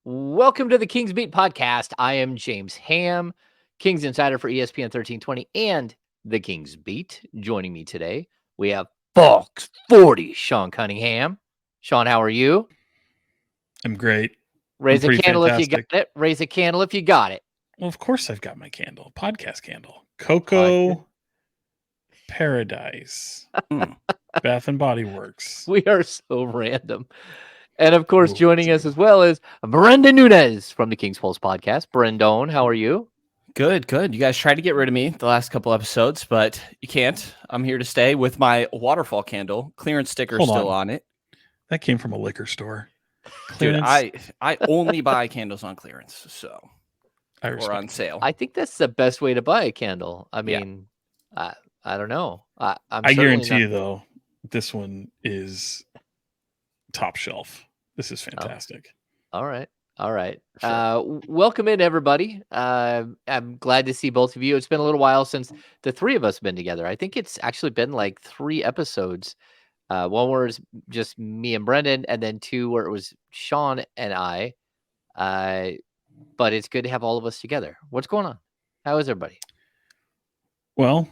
Welcome to the Kings Beat podcast. I am James Ham, Kings Insider for ESPN 1320 and the Kings Beat. Joining me today, we have Fox 40, Sean Cunningham. Sean, how are you? I'm great. Raise I'm a candle fantastic. if you got it. Raise a candle if you got it. Well, of course I've got my candle. Podcast candle. Cocoa Paradise. Bath and Body Works. We are so random. And of course, Ooh, joining us as well is Brendan Nunez from the Kings Pulse podcast. Brendan, how are you? Good. You guys tried to get rid of me the last couple episodes, but you can't. I'm here to stay with my waterfall candle. Clearance sticker still on it. That came from a liquor store. Dude, I only buy candles on clearance, so or on sale. I think that's the best way to buy a candle. I mean, I don't know. I guarantee you, though, this one is top shelf. This is fantastic. All right. Sure. Welcome in, everybody. I'm glad to see both of you. It's been a little while since the three of us have been together. I think it's actually been like 3 episodes. One where it's just me and Brendan, and then 2 where it was Sean and I. But it's good to have all of us together. What's going on? How is everybody? Well,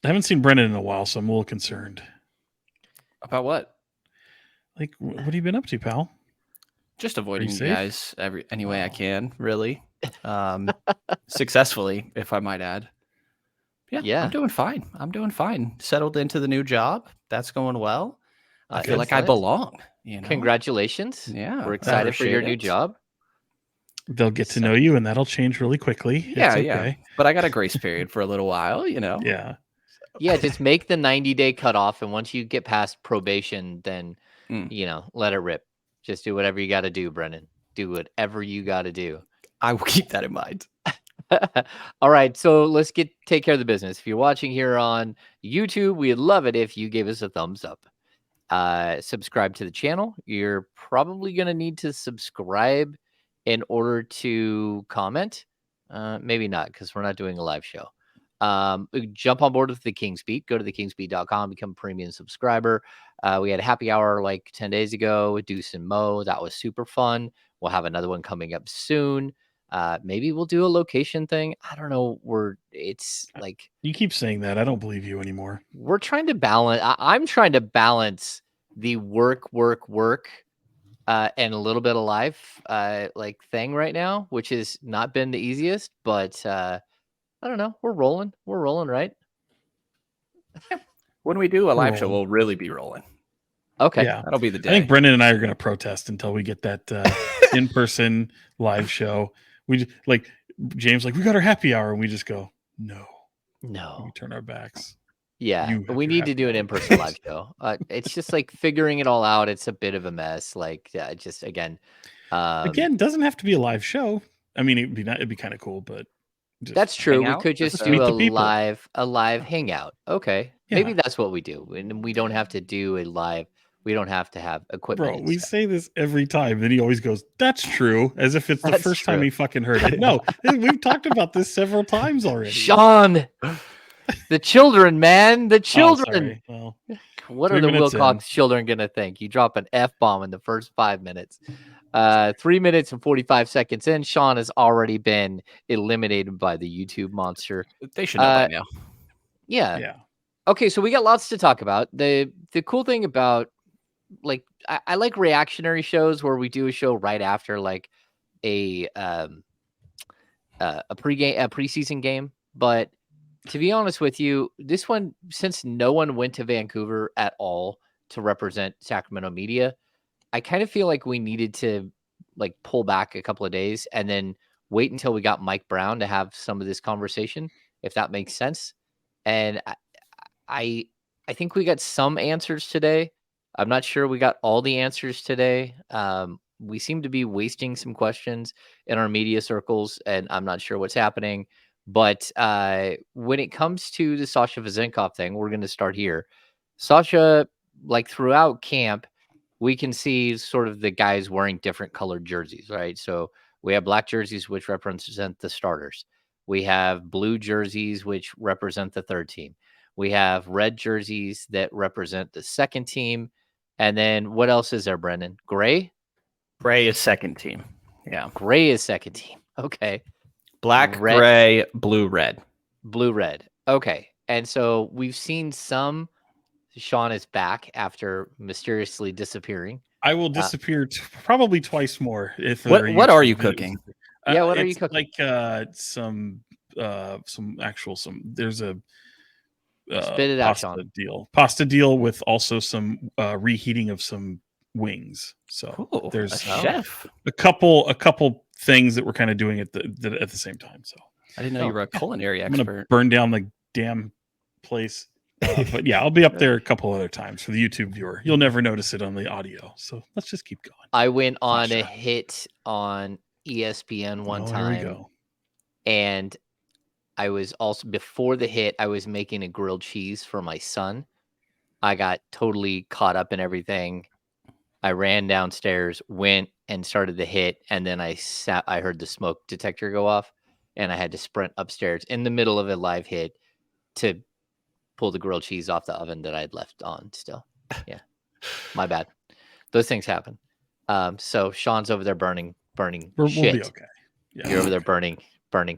I haven't seen Brendan in a while, so I'm a little concerned. About what? Like, what have you been up to, pal? Just avoiding you guys any way I can, really. Successfully, if I might add. Yeah. I'm doing fine. Settled into the new job. That's going well. I feel like I belong. You know? Congratulations. Yeah. We're excited for your new job. They'll get to know you, and that'll change really quickly. Yeah, yeah. But I got a grace period for a little while, you know? Yeah. Yeah, just make the 90-day cutoff, and once you get past probation, then, let it rip. Just do whatever you got to do, Brendan. Do whatever you got to do. I will keep that in mind. All right, so let's take care of the business. If you're watching here on YouTube, we'd love it if you gave us a thumbs up. Subscribe to the channel. You're probably going to need to subscribe in order to comment. Maybe not, because we're not doing a live show. Jump on board with the Kings Beat. Go to thekingsbeat.com, become a premium subscriber. We had a happy hour like 10 days ago with Deuce and Mo. That was super fun. We'll have another one coming up soon. Maybe we'll do a location thing. I don't know. It's like, you keep saying that. I don't believe you anymore. We're trying to balance. I'm trying to balance the work, and a little bit of life, thing right now, which has not been the easiest, but, I don't know. We're rolling, right? When we do a live show, we'll really be rolling. Okay. Yeah. That'll be the day. I think Brendan and I are going to protest until we get that in-person live show. We James, we got our happy hour, and we just go, no. We turn our backs. Yeah, we need to do an in-person live show. It's just like figuring it all out. It's a bit of a mess. Again, doesn't have to be a live show. I mean, it'd be kind of cool, but that's true. We could just do a live hangout. Okay, maybe that's what we do, and we don't have to do a live. We don't have to have equipment. Bro, we say this every time. Then he always goes, "That's true," as if it's the first time he fucking heard it. No, we've talked about this several times already. Sean, the children, man, the children. Well, what are the Wilcox children gonna think? You drop an F-bomb in the first 5 minutes. 3 minutes and 45 seconds in, Sean has already been eliminated by the YouTube monster. They should know by now. Yeah. Okay, so we got lots to talk about. The cool thing about I like reactionary shows where we do a show right after a preseason game. But to be honest with you, this one, since no one went to Vancouver at all to represent Sacramento media, I kind of feel like we needed to pull back a couple of days and then wait until we got Mike Brown to have some of this conversation, if that makes sense. And I think we got some answers today. I'm not sure we got all the answers today. We seem to be wasting some questions in our media circles, and I'm not sure what's happening. But when it comes to the Sasha Vezenkov thing, we're going to start here. Sasha, throughout camp, we can see sort of the guys wearing different colored jerseys, right? So we have black jerseys, which represent the starters. We have blue jerseys, which represent the third team. We have red jerseys that represent the second team. And then what else is there, Brendan? Gray? Gray is second team. Yeah. Gray is second team. Okay. Black, Red, gray, blue, red. blue, red. Okay. And so we've seen some. Sean is back after mysteriously disappearing. I will disappear probably twice more. If what are you cooking? What are you cooking? Like there's a spit it out, Sean. Pasta deal with also some reheating of some wings. So there's a chef. A couple things that we're kind of doing at the same time. So I didn't know you were a culinary expert. I'm gonna burn down the damn place. But yeah, I'll be up there a couple other times for the YouTube viewer. You'll never notice it on the audio. So let's just keep going. I went on a hit on ESPN one time. Here we go. And I was also, before the hit, I was making a grilled cheese for my son. I got totally caught up in everything. I ran downstairs, went and started the hit. And then I heard the smoke detector go off and I had to sprint upstairs in the middle of a live hit to pull the grilled cheese off the oven that I'd left on still. Yeah. My bad. Those things happen. So Sean's over there burning shit. We'll be okay. Yeah. You're over there burning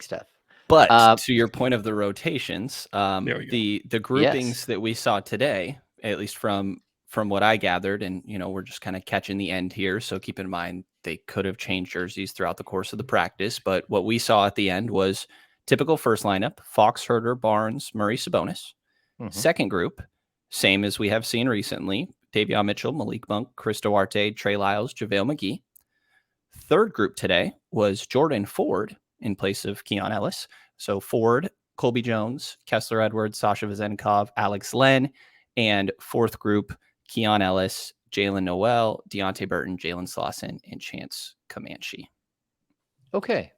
stuff. But to your point of the rotations, the groupings that we saw today, at least from what I gathered, and we're just kind of catching the end here. So keep in mind they could have changed jerseys throughout the course of the practice, but what we saw at the end was typical first lineup: Fox, Herter, Barnes, Murray, Sabonis. Mm-hmm. Second group, same as we have seen recently: Davion Mitchell, Malik Monk, Chris Duarte, Trey Lyles, JaVale McGee. Third group today was Jordan Ford in place of Keon Ellis. So Ford, Colby Jones, Kessler Edwards, Sasha Vezenkov, Alex Len. And fourth group, Keon Ellis, Jalen Noel, Deontay Burton, Jalen Slauson, and Chance Comanche. Okay.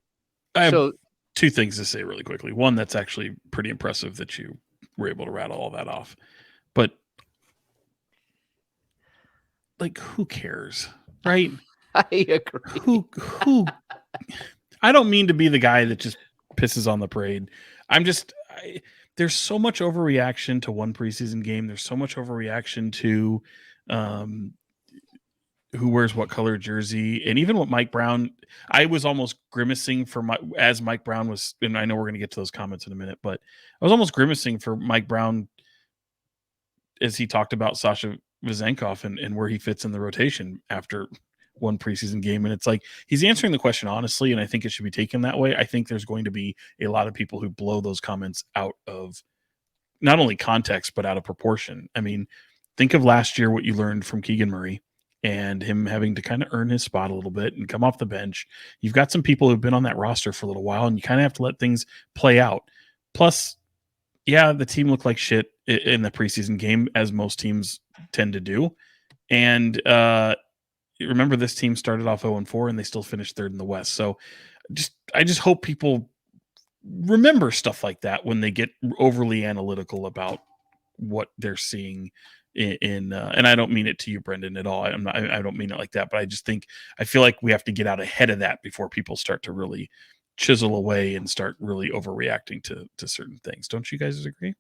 I have two things to say really quickly. One, that's actually pretty impressive that you were able to rattle all that off. But like, who cares, right? I agree. Who I don't mean to be the guy that just pisses on the parade. There's so much overreaction to one preseason game. There's so much overreaction to who wears what color jersey, and even what Mike Brown. I was almost grimacing as Mike Brown was, and I know we're going to get to those comments in a minute, but I was almost grimacing for Mike Brown as he talked about Sasha Vezenkov and where he fits in the rotation after one preseason game. And it's like, he's answering the question honestly, and I think it should be taken that way. I think there's going to be a lot of people who blow those comments out of not only context, but out of proportion. I mean, think of last year, what you learned from Keegan Murray and him having to kind of earn his spot a little bit and come off the bench. You've got some people who've been on that roster for a little while, and you kind of have to let things play out. Plus, yeah, the team looked like shit in the preseason game, as most teams tend to do. And remember, this team started off 0-4, and they still finished third in the West. So I just hope people remember stuff like that when they get overly analytical about what they're seeing and I don't mean it to you, Brendan, at all. I don't mean it like that, but I feel like we have to get out ahead of that before people start to really chisel away and start really overreacting to certain things. Don't you guys agree?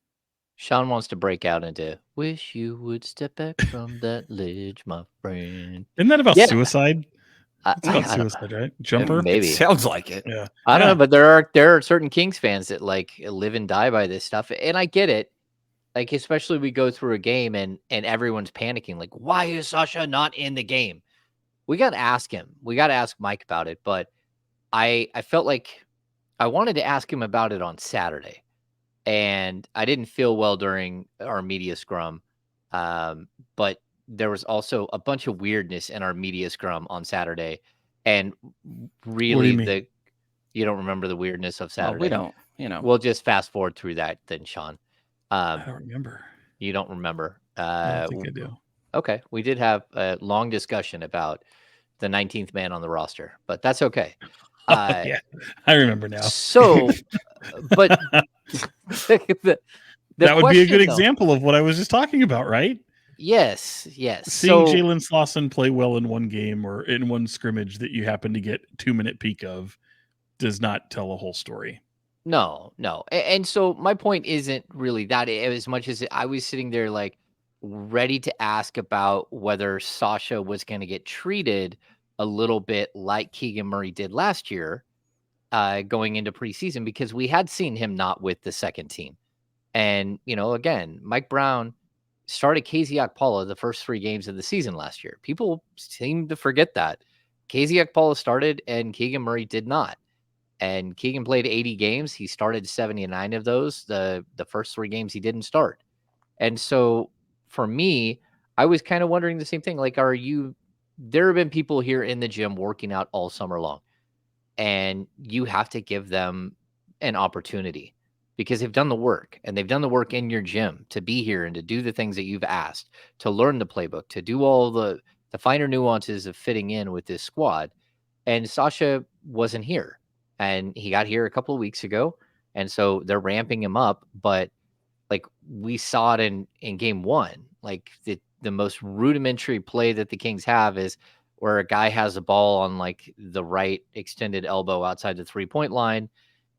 Sean wants to break out into "Wish you would step back from that ledge, my friend." Isn't that about suicide? It's about suicide, right? Jumper? Maybe. It sounds like it. Yeah. I don't know, but there are certain Kings fans that like live and die by this stuff, and I get it. Like, especially we go through a game and everyone's panicking, like, why is Sasha not in the game? We got to ask him. We got to ask Mike about it. But I felt like I wanted to ask him about it on Saturday, and I didn't feel well during our media scrum. But there was also a bunch of weirdness in our media scrum on Saturday, and really you don't remember the weirdness of Saturday. Well, we don't. We'll just fast forward through that then, Sean. I don't remember. You don't remember? I don't think I do. Okay, we did have a long discussion about the 19th man on the roster, but that's okay. Yeah, I remember now. So, but that would be a good example of what I was just talking about, right? Yes. Seeing Jalen Slauson play well in one game or in one scrimmage that you happen to get 2-minute peek of does not tell a whole story. No. And so my point isn't really that, as much as I was sitting there like ready to ask about whether Sasha was going to get treated a little bit like Keegan Murray did last year going into preseason, because we had seen him not with the second team. And, again, Mike Brown started KZ Okpala the first 3 games of the season last year. People seem to forget that. KZ Okpala started and Keegan Murray did not. And Keegan played 80 games. He started 79 of those. The first 3 games he didn't start. And so for me, I was kind of wondering the same thing. Like, there have been people here in the gym working out all summer long, and you have to give them an opportunity because they've done the work, and they've done the work in your gym to be here and to do the things that you've asked, to learn the playbook, to do all the finer nuances of fitting in with this squad. And Sasha wasn't here, and he got here a couple of weeks ago. And so they're ramping him up, but like we saw it in game 1, like the most rudimentary play that the Kings have is where a guy has a ball on like the right extended elbow outside the 3-point line,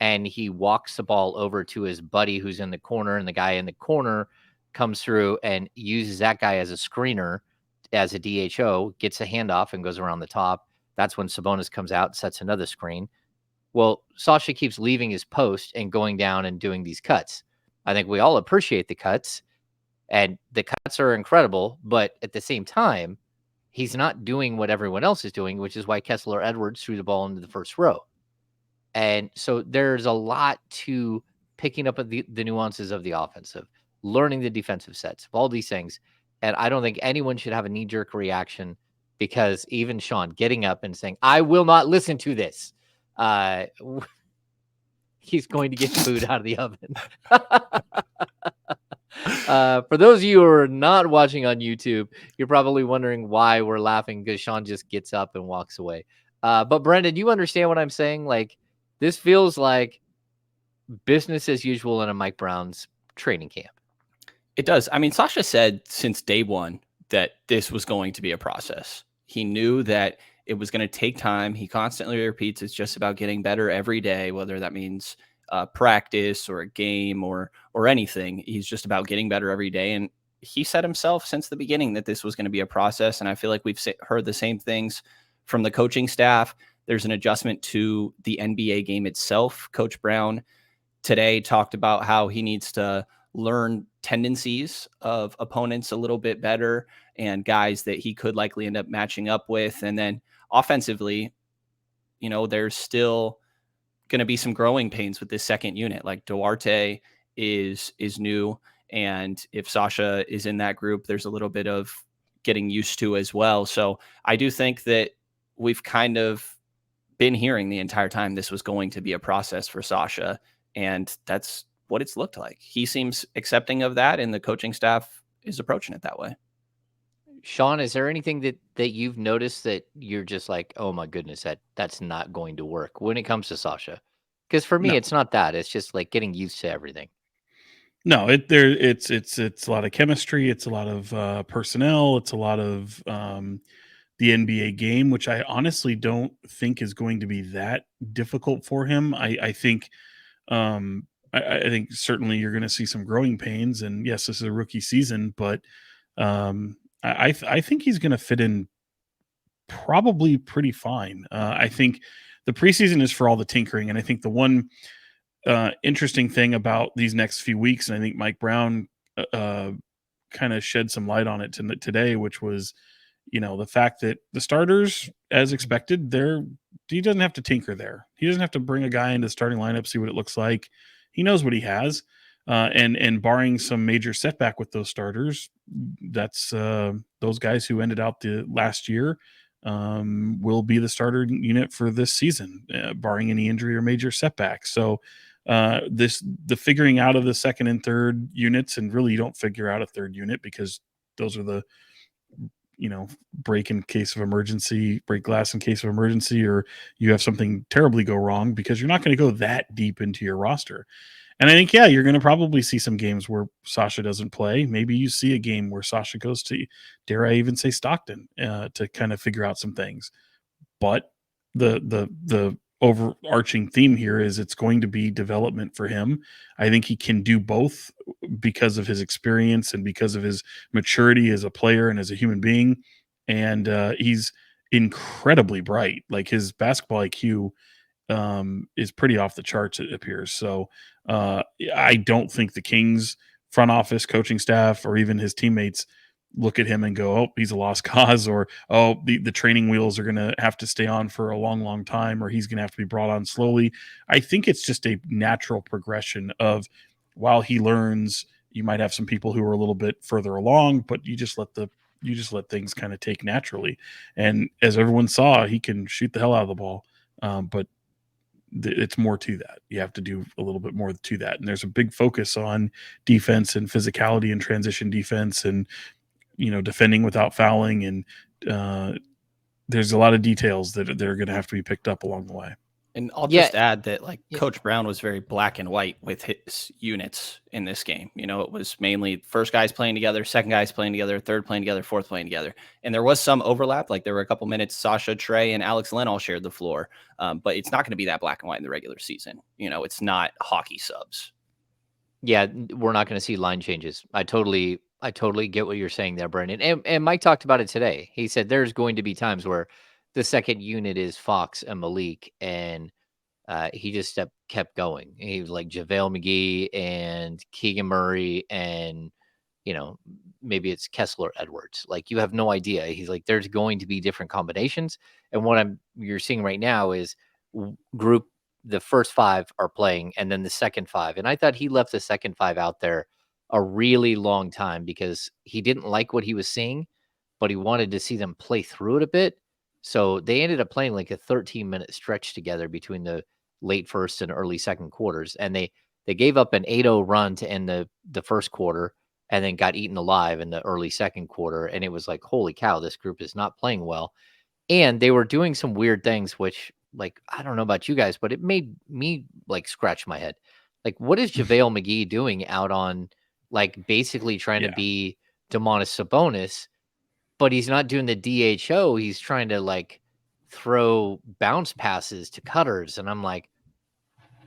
and he walks the ball over to his buddy who's in the corner, and the guy in the corner comes through and uses that guy as a screener, as a DHO, gets a handoff and goes around the top. That's when Sabonis comes out and sets another screen. Well, Sasha keeps leaving his post and going down and doing these cuts. I think we all appreciate the cuts, and the cuts are incredible, but at the same time, he's not doing what everyone else is doing, which is why Kessler Edwards threw the ball into the first row. And so there's a lot to picking up the nuances of the offensive, learning the defensive sets, of all these things. And I don't think anyone should have a knee-jerk reaction, because even Sean getting up and saying, I will not listen to this, he's going to get food out of the oven. For those of you who are not watching on YouTube, you're probably wondering why we're laughing, because Sean just gets up and walks away. But Brendan, you understand what I'm saying? Like, this feels like business as usual in a Mike Brown's training camp. It does. I mean, Sasha said since day one that this was going to be a process. He knew that it was going to take time. He constantly repeats it's just about getting better every day, whether that means practice or a game or anything. He's just about getting better every day. And he said himself since the beginning that this was going to be a process. And I feel like we've heard the same things from the coaching staff. There's an adjustment to the NBA game itself. Coach Brown today talked about how he needs to learn tendencies of opponents a little bit better and guys that he could likely end up matching up with. And then offensively, there's still going to be some growing pains with this second unit. Like Duarte is new. And if Sasha is in that group, there's a little bit of getting used to as well. So I do think that we've kind of been hearing the entire time this was going to be a process for Sasha. And that's what it's looked like. He seems accepting of that, and the coaching staff is approaching it that way. Sean, is there anything that you've noticed that you're just like, oh my goodness, that's not going to work when it comes to Sasha? Because for me, It's not that. It's just like getting used to everything. No, it's a lot of chemistry. It's a lot of personnel. It's a lot of the NBA game, which I honestly don't think is going to be that difficult for him. I think I think certainly you're going to see some growing pains, and yes, this is a rookie season, but I think he's going to fit in probably pretty fine. I think the preseason is for all the tinkering, and I think the one interesting thing about these next few weeks, and I think Mike Brown kind of shed some light on it today, which was, the fact that the starters, as expected, he doesn't have to tinker there. He doesn't have to bring a guy into the starting lineup, see what it looks like. He knows what he has. And barring some major setback with those starters, that's those guys who ended out the last year will be the starter unit for this season, barring any injury or major setbacks. So the figuring out of the second and third units, and really you don't figure out a third unit because those are the break in case of emergency, break glass in case of emergency, or you have something terribly go wrong, because you're not going to go that deep into your roster. And I think, you're going to probably see some games where Sasha doesn't play. Maybe you see a game where Sasha goes to, dare I even say, Stockton to kind of figure out some things. But the overarching theme here is it's going to be development for him. I think he can do both because of his experience and because of his maturity as a player and as a human being. And he's incredibly bright. Like his basketball IQ is pretty off the charts, it appears. So I don't think the Kings front office, coaching staff, or even his teammates look at him and go, oh, he's a lost cause, or, oh, the training wheels are going to have to stay on for a long, long time, or he's going to have to be brought on slowly. I think it's just a natural progression of, while he learns, you might have some people who are a little bit further along, but you just let things kind of take naturally. And as everyone saw, he can shoot the hell out of the ball. But it's more to that. You have to do a little bit more to that. And there's a big focus on defense and physicality and transition defense and, defending without fouling. And there's a lot of details that are going to have to be picked up along the way. And I'll just add that Coach Brown was very black and white with his units in this game. It was mainly first guys playing together, second guys playing together, third playing together, fourth playing together. And there was some overlap. Like there were a couple minutes, Sasha, Trey, and Alex Len all shared the floor. But it's not going to be that black and white in the regular season. It's not hockey subs. Yeah, we're not going to see line changes. I totally get what you're saying there, Brandon. And Mike talked about it today. He said there's going to be times where the second unit is Fox and Malik, and he just kept going. He was like JaVale McGee and Keegan Murray, and maybe it's Kessler Edwards. Like, you have no idea. He's like, there's going to be different combinations, and what you're seeing right now is the first five are playing, and then the second five. And I thought he left the second five out there a really long time because he didn't like what he was seeing, but he wanted to see them play through it a bit. So they ended up playing like a 13-minute stretch together between the late first and early second quarters. And they gave up an 8-0 run to end the first quarter and then got eaten alive in the early second quarter. And it was like, holy cow, this group is not playing well. And they were doing some weird things, which, like, I don't know about you guys, but it made me like scratch my head. Like, what is JaVale McGee doing out on, like, basically trying to be Domantas Sabonis, but he's not doing the DHO. He's trying to like throw bounce passes to cutters. And I'm like,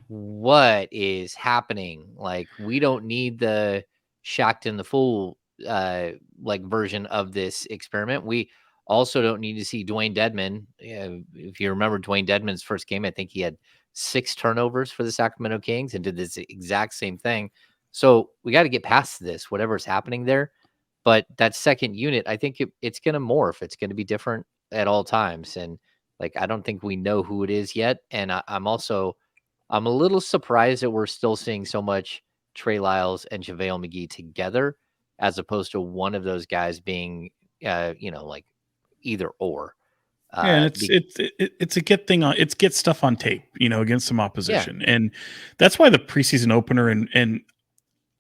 what is happening? Like, we don't need the Shacked in the Fool like version of this experiment. We also don't need to see Dwayne Dedmon. If you remember Dwayne Dedmon's first game, I think he had 6 turnovers for the Sacramento Kings and did this exact same thing. So we got to get past this, whatever's happening there. But that second unit, I think it's going to morph. It's going to be different at all times. And like, I don't think we know who it is yet. And I'm a little surprised that we're still seeing so much Trey Lyles and JaVale McGee together, as opposed to one of those guys being, like either or. And it's a get thing on. It's get stuff on tape, against some opposition, and that's why the preseason opener and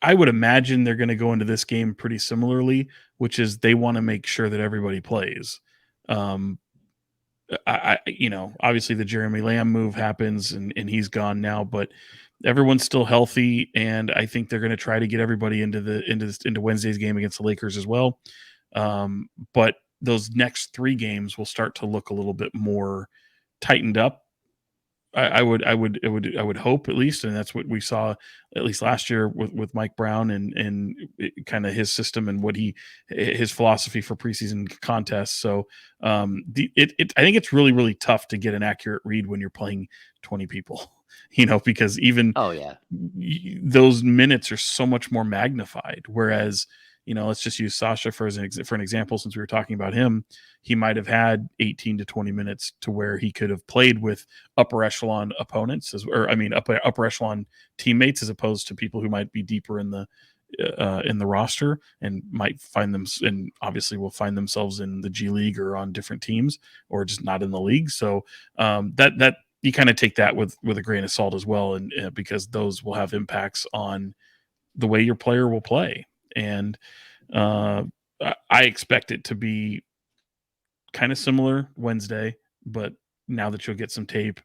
I would imagine they're going to go into this game pretty similarly, which is they want to make sure that everybody plays. Obviously the Jeremy Lamb move happens and he's gone now, but everyone's still healthy. And I think they're going to try to get everybody into Wednesday's game against the Lakers as well. But those next 3 games will start to look a little bit more tightened up. I would hope, at least, and that's what we saw at least last year with Mike Brown and kind of his system and his philosophy for preseason contests. So I think it's really, really tough to get an accurate read when you're playing 20 people, because even those minutes are so much more magnified. Whereas, let's just use Sasha for an example, since we were talking about him. He might have had 18 to 20 minutes to where he could have played with upper echelon opponents, upper echelon teammates, as opposed to people who might be deeper in the roster and might find them, and obviously will find themselves in the G League or on different teams or just not in the league. So that you kind of take that with a grain of salt as well, and because those will have impacts on the way your player will play. And I expect it to be kind of similar Wednesday, but now that you'll get some tape,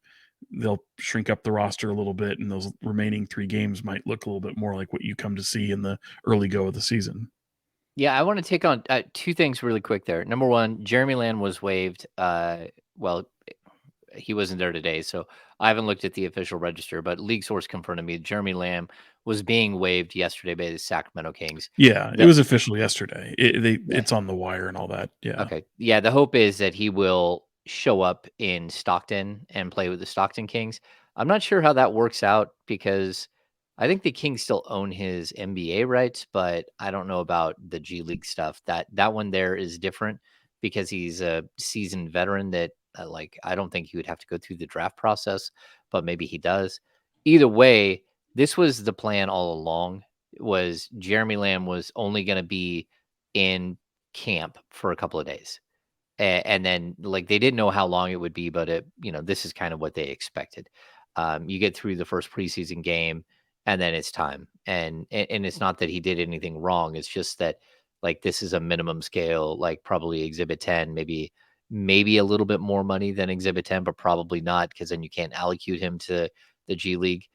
they'll shrink up the roster a little bit, and those remaining 3 games might look a little bit more like what you come to see in the early go of the season. Yeah, I want to take on 2 things really quick there. Number one, Jeremy Lamb was waived. He wasn't there today, so I haven't looked at the official register, but league source confirmed to me Jeremy Lamb was being waived yesterday by the Sacramento Kings. Yeah, it was official yesterday. It's on the wire and all that. Yeah. Okay. Yeah, the hope is that he will show up in Stockton and play with the Stockton Kings. I'm not sure how that works out because I think the Kings still own his NBA rights, but I don't know about the G League stuff. That one there is different because he's a seasoned veteran that I don't think he would have to go through the draft process, but maybe he does. Either way, this was the plan all along. Was Jeremy Lamb was only going to be in camp for a couple of days. And then they didn't know how long it would be, but this is kind of what they expected. You get through the first preseason game and then it's time. And it's not that he did anything wrong. It's just that this is a minimum scale, probably Exhibit 10, maybe a little bit more money than Exhibit 10, but probably not, because then you can't allocate him to the G League.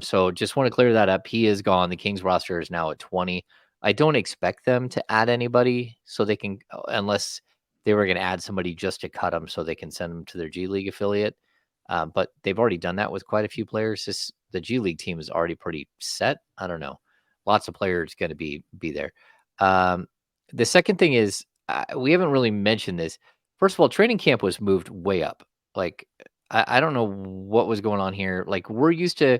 So just want to clear that up. He is gone. The Kings roster is now at 20. I don't expect them to add anybody so they can, unless they were going to add somebody just to cut them so they can send them to their G League affiliate. But they've already done that with quite a few players. The G League team is already pretty set. I don't know. Lots of players going to be there. The second thing is, we haven't really mentioned this. First of all, training camp was moved way up. I don't know what was going on here. We're used to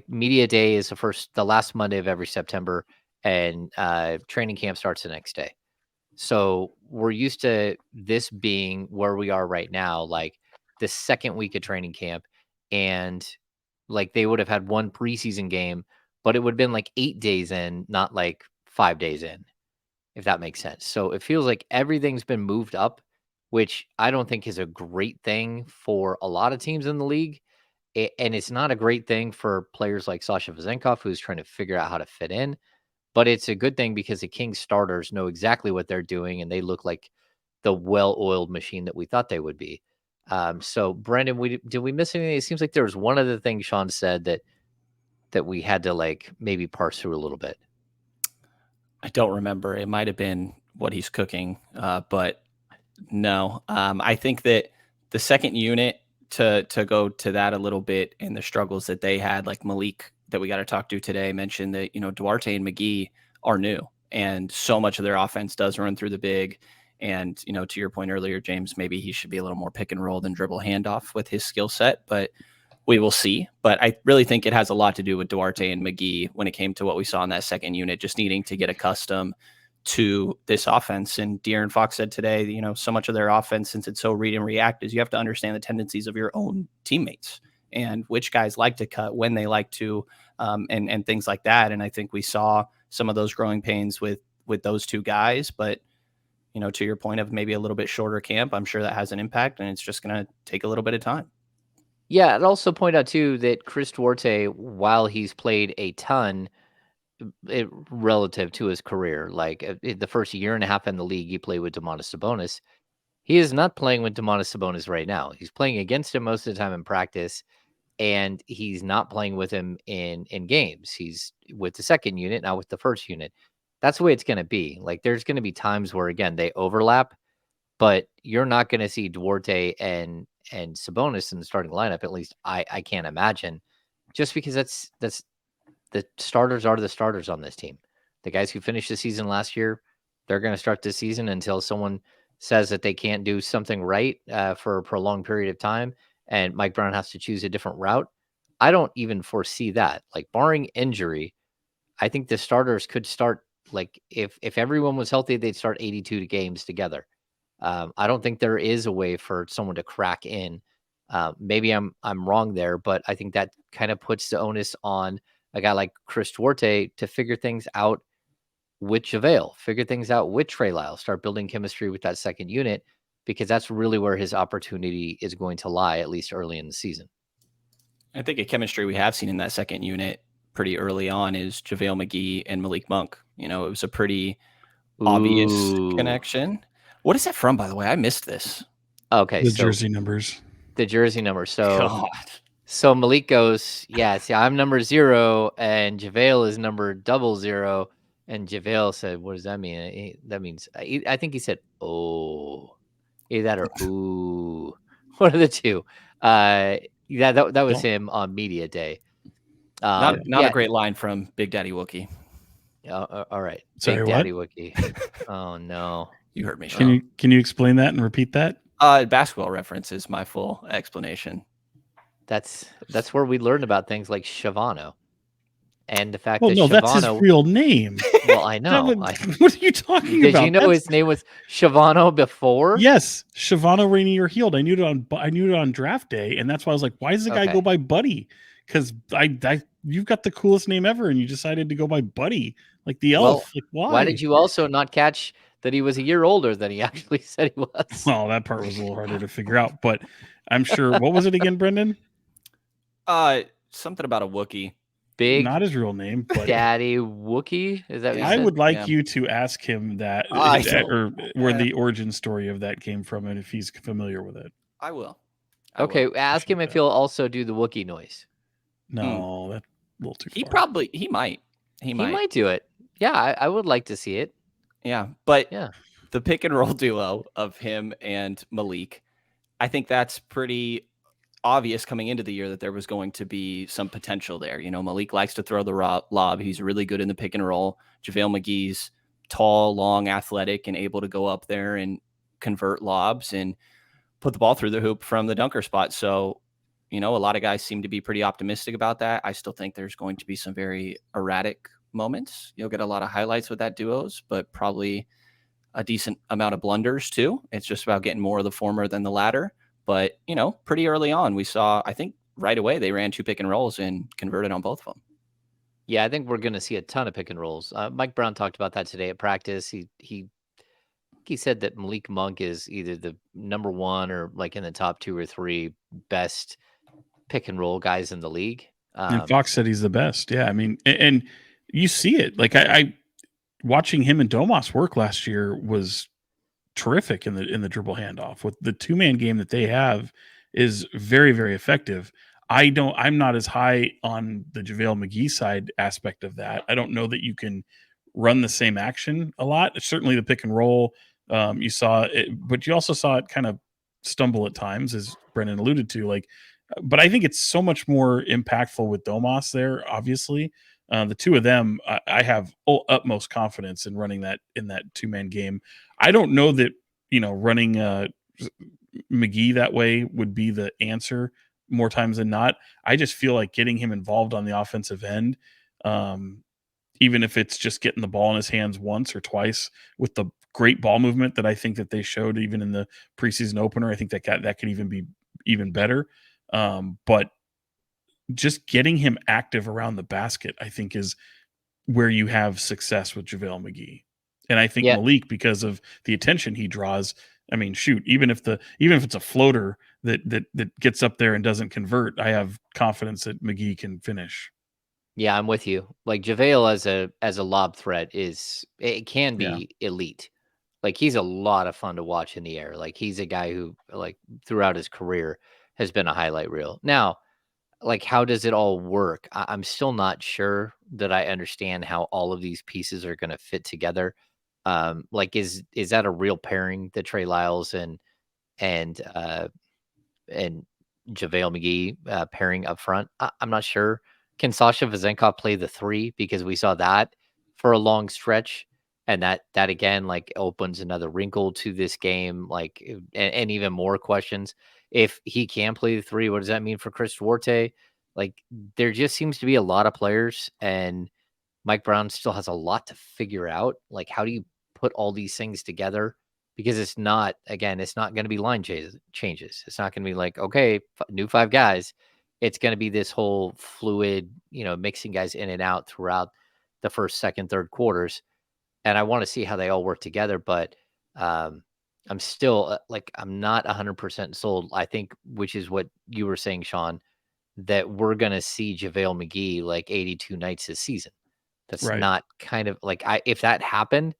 media day is the last Monday of every September, and training camp starts the next day. So we're used to this being where we are right now, the second week of training camp, and they would have had one preseason game, but it would have been 8 days in, not 5 days in, if that makes sense. So it feels like everything's been moved up, which I don't think is a great thing for a lot of teams in the league. And it's not a great thing for players like Sasha Vezenkov, who's trying to figure out how to fit in. But it's a good thing because the Kings starters know exactly what they're doing, and they look like the well-oiled machine that we thought they would be. So, Brandon, did we miss anything? It seems like there was one other thing Sean said that we had to maybe parse through a little bit. I don't remember. It might have been what he's cooking, but no. I think that the second unit, to go to that a little bit, and the struggles that they had, like Malik that we got to talk to today mentioned that, Duarte and McGee are new, and so much of their offense does run through the big. And, to your point earlier, James, maybe he should be a little more pick and roll than dribble handoff with his skill set, but we will see. But I really think it has a lot to do with Duarte and McGee when it came to what we saw in that second unit, just needing to get accustomed to this offense. And De'Aaron Fox said today, so much of their offense, since it's so read and react, is you have to understand the tendencies of your own teammates and which guys like to cut, when they like to, and things like that. And I think we saw some of those growing pains with those two guys. But, to your point of maybe a little bit shorter camp, I'm sure that has an impact, and it's just going to take a little bit of time. Yeah, I'd also point out, too, that Chris Duarte, while he's played a ton relative to his career, the first year and a half in the league, he played with Domantas Sabonis. He is not playing with Domantas Sabonis right now. He's playing against him most of the time in practice, and he's not playing with him in games. He's with the second unit, not with the first unit. That's the way it's going to be. There's going to be times where, again, they overlap, but you're not going to see Duarte and Sabonis in the starting lineup. At least I can't imagine, just because that's the starters are the starters on this team. The guys who finished the season last year, they're going to start this season until someone says that they can't do something right for a prolonged period of time, and Mike Brown has to choose a different route. I don't even foresee that. Barring injury, I think the starters could start, if everyone was healthy, they'd start 82 games together. I don't think there is a way for someone to crack in. Maybe I'm wrong there, but I think that kind of puts the onus on a guy like Chris Duarte to figure things out with JaVale, figure things out with Trey Lyles, start building chemistry with that second unit, because that's really where his opportunity is going to lie, at least early in the season. I think a chemistry we have seen in that second unit pretty early on is JaVale McGee and Malik Monk. It was a pretty obvious connection. What is that from, by the way? I missed this. Okay. The jersey numbers. The jersey number. So Malik goes, yeah, see, I'm number 0 and JaVale is number 00. And JaVale said, what does that mean? That means, I think he said, oh, either that or ooh. One of the two. Yeah, that was him on media day. Not a great line from Big Daddy Wookie. All right. Sorry, Big Daddy Wookie. Oh, no. You heard me, Sean. Can you explain that and repeat that? Basketball Reference is my full explanation. That's where we learn about things like Shavano. And the fact well, that no, Shavano, that's his real name. Well, I know. What are you talking about? Did you know his name was Shavano before? Yes, Shavano Rainier Healed. I knew it on draft day, and that's why I was like, why does the guy go by Buddy? Because you've got the coolest name ever, and you decided to go by Buddy, like the elf. Like, why did you also not catch that he was a year older than he actually said he was? Well, that part was a little harder to figure out, but I'm sure. What was it again, Brendan? Something about a Wookiee. Big, not his real name, but Daddy Wookiee. Is that what you I said? would like you to ask him that, or where the origin story of that came from, and if he's familiar with it. I will. Okay, ask him if he'll also do the Wookiee noise. No, that's a little too far. He might. He might do it. Yeah, I would like to see it. Yeah, but the pick and roll duo of him and Malik, I think that's pretty obvious coming into the year that there was going to be some potential there. You know, Malik likes to throw the lob. He's really good in the pick and roll. JaVale McGee's tall, long, athletic, and able to go up there and convert lobs and put the ball through the hoop from the dunker spot. So, you know, a lot of guys seem to be pretty optimistic about that. I still think there's going to be some very erratic moments. You'll get a lot of highlights with that duos, but probably a decent amount of blunders too. It's just about getting more of the former than the latter. But, you know, pretty early on, we saw, I think right away, they ran 2 pick and rolls and converted on both of them. Yeah, I think we're going to see a ton of pick and rolls. Mike Brown talked about that today at practice. He said that Malik Monk is either the number 1 or like in the top 2 or 3 best pick and roll guys in the league. And Fox said he's the best. Yeah, I mean, and you see it. Like I watching him and Domas work last year was terrific in the dribble handoff. With the 2-man game that they have is very, very effective. I'm not as high on the JaVale McGee side aspect of that. I don't know that you can run the same action a lot. Certainly the pick and roll, you saw it, but you also saw it kind of stumble at times, as Brendan alluded to. Like, but I think it's so much more impactful with Domas there, obviously. The two of them, I have utmost confidence in running that in that 2-man game. I don't know that, you know, running McGee that way would be the answer more times than not. I just feel like getting him involved on the offensive end, even if it's just getting the ball in his hands once or twice with the great ball movement that I think that they showed even in the preseason opener, I think that could even be even better. But just getting him active around the basket, I think, is where you have success with JaVale McGee. And I think Malik, because of the attention he draws, I mean, shoot, even if it's a floater that gets up there and doesn't convert, I have confidence that McGee can finish. Yeah, I'm with you. Like JaVale as a lob threat can be elite. Like he's a lot of fun to watch in the air. Like he's a guy who, like, throughout his career has been a highlight reel. Now, like, how does it all work? I'm still not sure that I understand how all of these pieces are going to fit together. Like, is that a real pairing, the Trey Lyles and JaVale McGee pairing up front? I'm not sure. Can Sasha Vezenkov play the 3? Because we saw that for a long stretch, and that again, like, opens another wrinkle to this game, like, and even more questions. If he can play the 3, what does that mean for Chris Duarte? Like, there just seems to be a lot of players, and Mike Brown still has a lot to figure out. Like, how do you put all these things together? Because it's not going to be line changes. It's not going to be like, okay, new 5 guys. It's going to be this whole fluid, mixing guys in and out throughout the first, second, third quarters. And I want to see how they all work together. But I'm still I'm not 100% sold. I think, which is what you were saying, Sean, that we're going to see JaVale McGee like 82 nights this season. That's not kind of like, if that happened,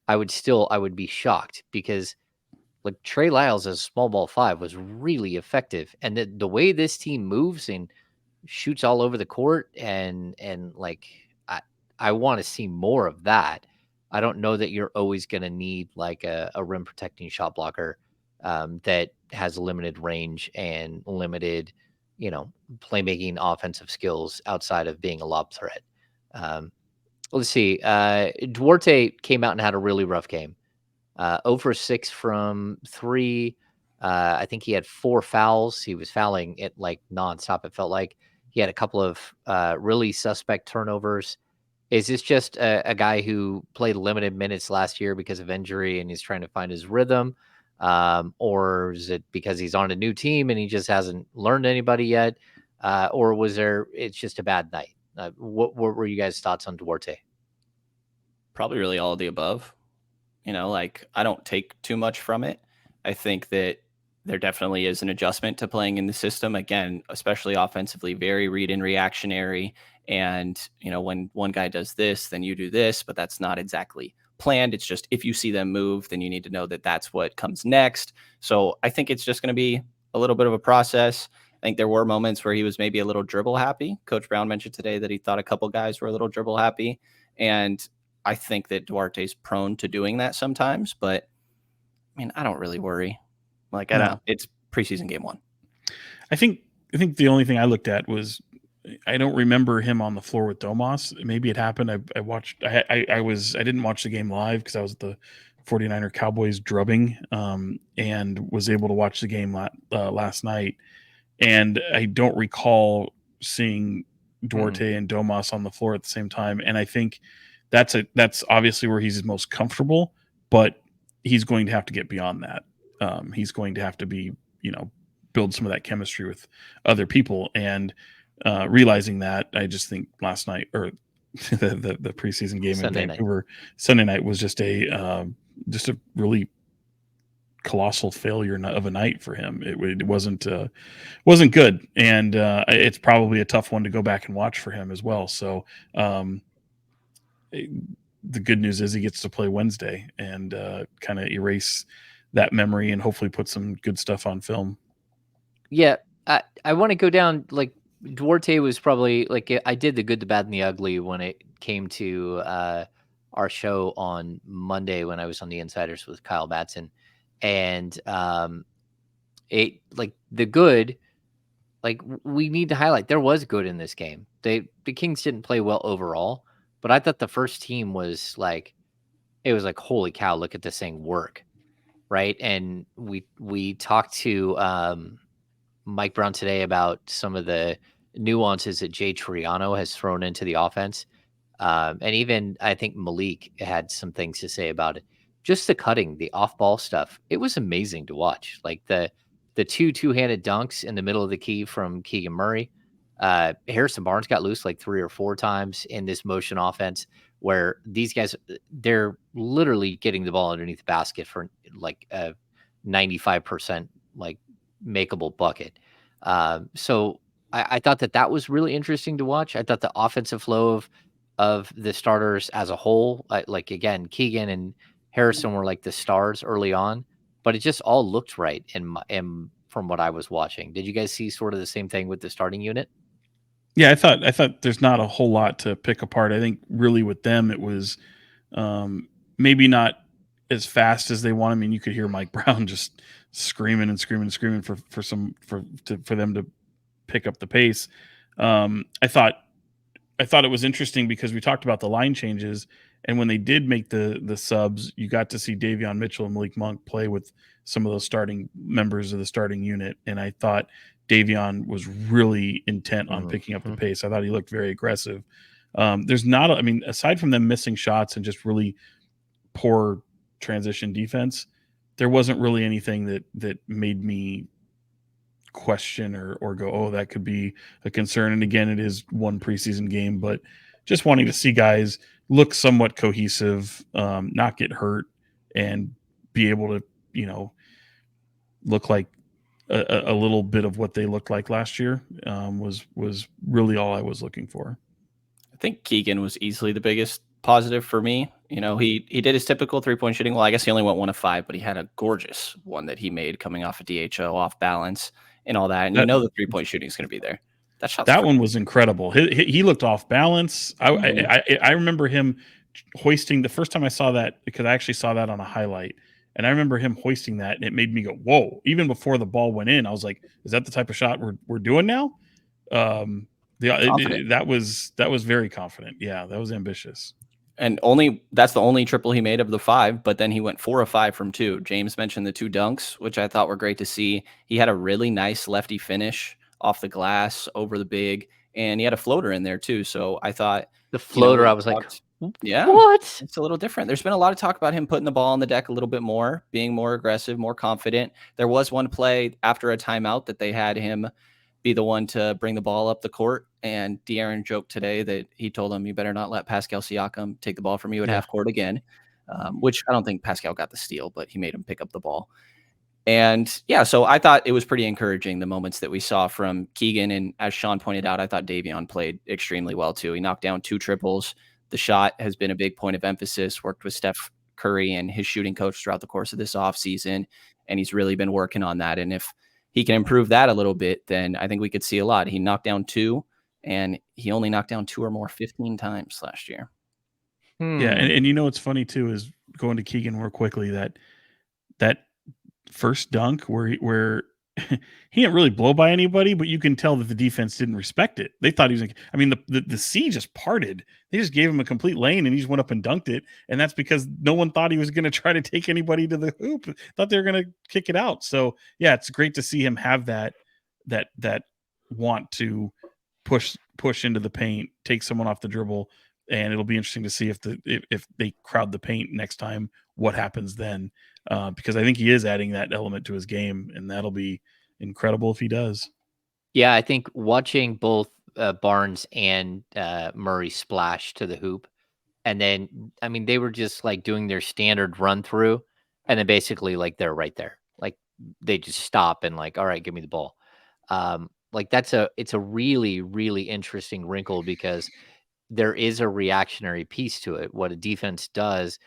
I would be shocked, because like Trey Lyles as small ball 5 was really effective. And the way this team moves and shoots all over the court, and like, I want to see more of that. I don't know that you're always going to need like a rim protecting shot blocker that has limited range and limited, playmaking offensive skills outside of being a lob threat. Let's see. Duarte came out and had a really rough game. 0 for 6 from 3. I think he had 4 fouls. He was fouling it like nonstop. It felt like he had a couple of really suspect turnovers. Is this just a guy who played limited minutes last year because of injury and he's trying to find his rhythm? Or is it because he's on a new team and he just hasn't learned anybody yet? Or it's just a bad night? What were you guys' thoughts on Duarte? Probably really all of the above. Like I don't take too much from it. I think that there definitely is an adjustment to playing in the system. Again, especially offensively, very read and reactionary. And, when one guy does this, then you do this, but that's not exactly planned. It's just if you see them move, then you need to know that that's what comes next. So I think it's just going to be a little bit of a process. I think there were moments where he was maybe a little dribble happy. Coach Brown mentioned today that he thought a couple guys were a little dribble happy. And I think that Duarte's prone to doing that sometimes, but I mean, I don't really worry. Like, I don't, it's preseason game 1. I think the only thing I looked at was I don't remember him on the floor with Domas. Maybe it happened. I watched. I didn't watch the game live because I was at the 49er Cowboys drubbing, and was able to watch the game last night. And I don't recall seeing Duarte and Domas on the floor at the same time. And I think that's obviously where he's most comfortable, but he's going to have to get beyond that. He's going to have to be, build some of that chemistry with other people. And realizing that, I just think last night or the preseason game in Vancouver Sunday night was just a really colossal failure of a night for him. It wasn't good, and it's probably a tough one to go back and watch for him as well. So the good news is he gets to play Wednesday and kind of erase that memory and hopefully put some good stuff on film. Yeah, I want to go down like Duarte was probably like I did the good, the bad, and the ugly when it came to our show on Monday when I was on the Insiders with Kyle Batson, and it like the good, like we need to highlight there was good in this game. The Kings didn't play well overall, but I thought the first team was like it was like holy cow, look at this thing work, right? And we talked to Mike Brown today about some of the nuances that Jay Triano has thrown into the offense. And even I think Malik had some things to say about it. Just the cutting, the off ball stuff. It was amazing to watch. Like the two-handed dunks in the middle of the key from Keegan Murray. Harrison Barnes got loose like 3 or 4 times in this motion offense where these guys, they're literally getting the ball underneath the basket for like a 95% like makeable bucket. So I thought that was really interesting to watch. I thought the offensive flow of the starters as a whole, like again, Keegan and Harrison were like the stars early on, but it just all looked right in from what I was watching. Did you guys see sort of the same thing with the starting unit? Yeah, I thought there's not a whole lot to pick apart. I think really with them it was maybe not as fast as they want. I mean, you could hear Mike Brown just screaming and screaming and screaming for them to pick up the pace. I thought it was interesting because we talked about the line changes, and when they did make the subs, you got to see Davion Mitchell and Malik Monk play with some of those starting members of the starting unit, and I thought Davion was really intent on picking up the pace. I thought he looked very aggressive. There's not, I mean, aside from them missing shots and just really poor transition defense, there wasn't really anything that made me question or go, oh, that could be a concern. And again, it is one preseason game, but just wanting to see guys look somewhat cohesive, not get hurt, and be able to, look like a little bit of what they looked like last year was really all I was looking for. I think Keegan was easily the biggest positive for me. He did his typical 3-point shooting. Well, I guess he only went 1 of 5, but he had a gorgeous one that he made coming off a DHO off balance and all that. And the 3-point shooting is going to be there. That one was incredible. He looked off balance. I remember him hoisting the first time I saw that, because I actually saw that on a highlight. And I remember him hoisting that, and it made me go, whoa. Even before the ball went in, I was like, is that the type of shot we're doing now? That was very confident. Yeah, that was ambitious. And that's the only triple he made of the 5, but then he went 4 of 5 from 2. James mentioned the 2 dunks, which I thought were great to see. He had a really nice lefty finish off the glass over the big, and he had a floater in there too. So I thought the floater, I was like, what? It's a little different. There's been a lot of talk about him putting the ball on the deck a little bit more, being more aggressive, more confident. There was one play after a timeout that they had him be the one to bring the ball up the court. And De'Aaron joked today that he told him, you better not let Pascal Siakam take the ball from you at half court again, which I don't think Pascal got the steal, but he made him pick up the ball. And yeah, so I thought it was pretty encouraging, the moments that we saw from Keegan. And as Sean pointed out, I thought Davion played extremely well too. He knocked down 2 triples. The shot has been a big point of emphasis, worked with Steph Curry and his shooting coach throughout the course of this offseason. And he's really been working on that. And if he can improve that a little bit, then I think we could see a lot. He knocked down 2, and he only knocked down 2 or more 15 times last year. Yeah, and you know what's funny too is going to Keegan more quickly, that first dunk where he didn't really blow by anybody, but you can tell that the defense didn't respect it. They thought he was like, I mean, the sea just parted. They just gave him a complete lane and he just went up and dunked it. And that's because no one thought he was going to try to take anybody to the hoop. Thought they were going to kick it out. So yeah, it's great to see him have that want to push into the paint, take someone off the dribble. And it'll be interesting to see if they crowd the paint next time, what happens then. Because I think he is adding that element to his game, and that'll be incredible if he does. Yeah, I think watching both Barnes and Murray splash to the hoop, and then, I mean, they were just like doing their standard run through, and then basically like they're right there. Like they just stop and like, all right, give me the ball. Like it's a really, really interesting wrinkle because there is a reactionary piece to it. What a defense does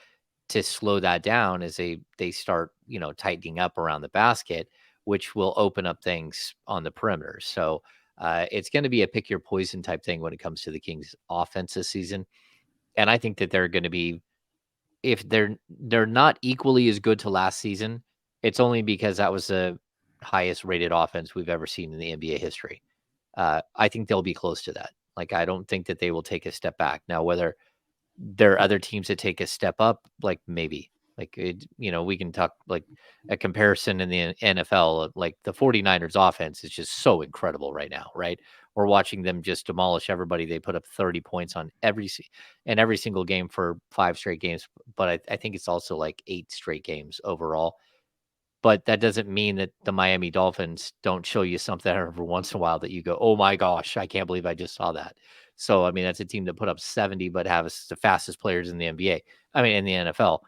to slow that down is they start, tightening up around the basket, which will open up things on the perimeter. So it's going to be a pick your poison type thing when it comes to the Kings offense this season. And I think that they're going to be, if they're not equally as good to last season, it's only because that was the highest rated offense we've ever seen in the NBA history. I think they'll be close to that. Like, I don't think that they will take a step back. Now, whether there are other teams that take a step up, like maybe, like, we can talk like a comparison in the NFL, like the 49ers offense is just so incredible right now, right? We're watching them just demolish everybody. They put up 30 points on every single game for 5 straight games. But I think it's also like 8 straight games overall. But that doesn't mean that the Miami Dolphins don't show you something every once in a while that you go, oh my gosh, I can't believe I just saw that. So, I mean, that's a team that put up 70, but have the fastest players in the NBA. I mean, in the NFL.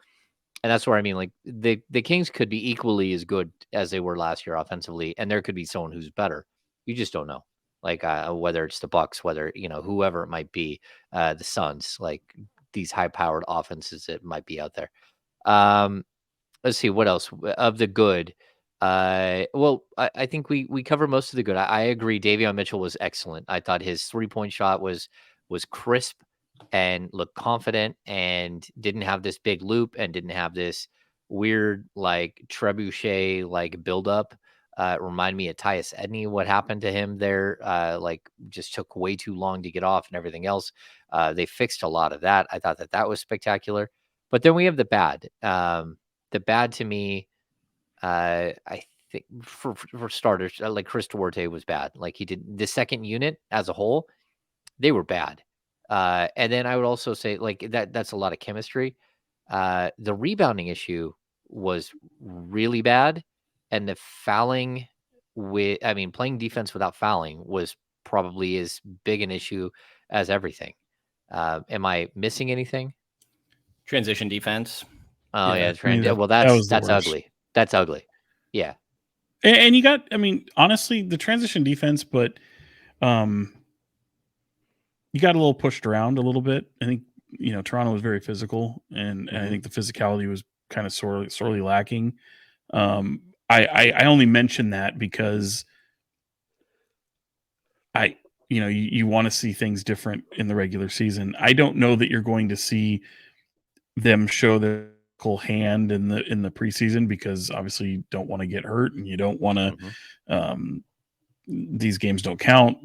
And that's where, I mean, like the Kings could be equally as good as they were last year offensively. And there could be someone who's better. You just don't know. Like whether it's the Bucks, whether, whoever it might be, the Suns, like these high powered offenses that might be out there. Let's see what else of the good. Well, I think we cover most of the good. I agree. Davion Mitchell was excellent. I thought his 3-point shot was crisp and looked confident and didn't have this big loop and didn't have this weird like trebuchet like buildup. Remind me of Tyus Edney. What happened to him there? Like just took way too long to get off and everything else. They fixed a lot of that. I thought that was spectacular. But then we have the bad. The bad to me, I think for starters, like Chris Duarte was bad. Like he did the second unit as a whole, they were bad. And then I would also say like that's a lot of chemistry. The rebounding issue was really bad. And the fouling playing defense without fouling was probably as big an issue as everything. Am I missing anything? Transition defense. Oh yeah, well that's ugly. That's ugly. Yeah. And you got, I mean, honestly, the transition defense, but you got a little pushed around a little bit. I think, Toronto was very physical, and I think the physicality was kind of sorely lacking. I only mention that because you want to see things different in the regular season. I don't know that you're going to see them show their hand in the preseason because obviously you don't want to get hurt and you don't want to these games don't count.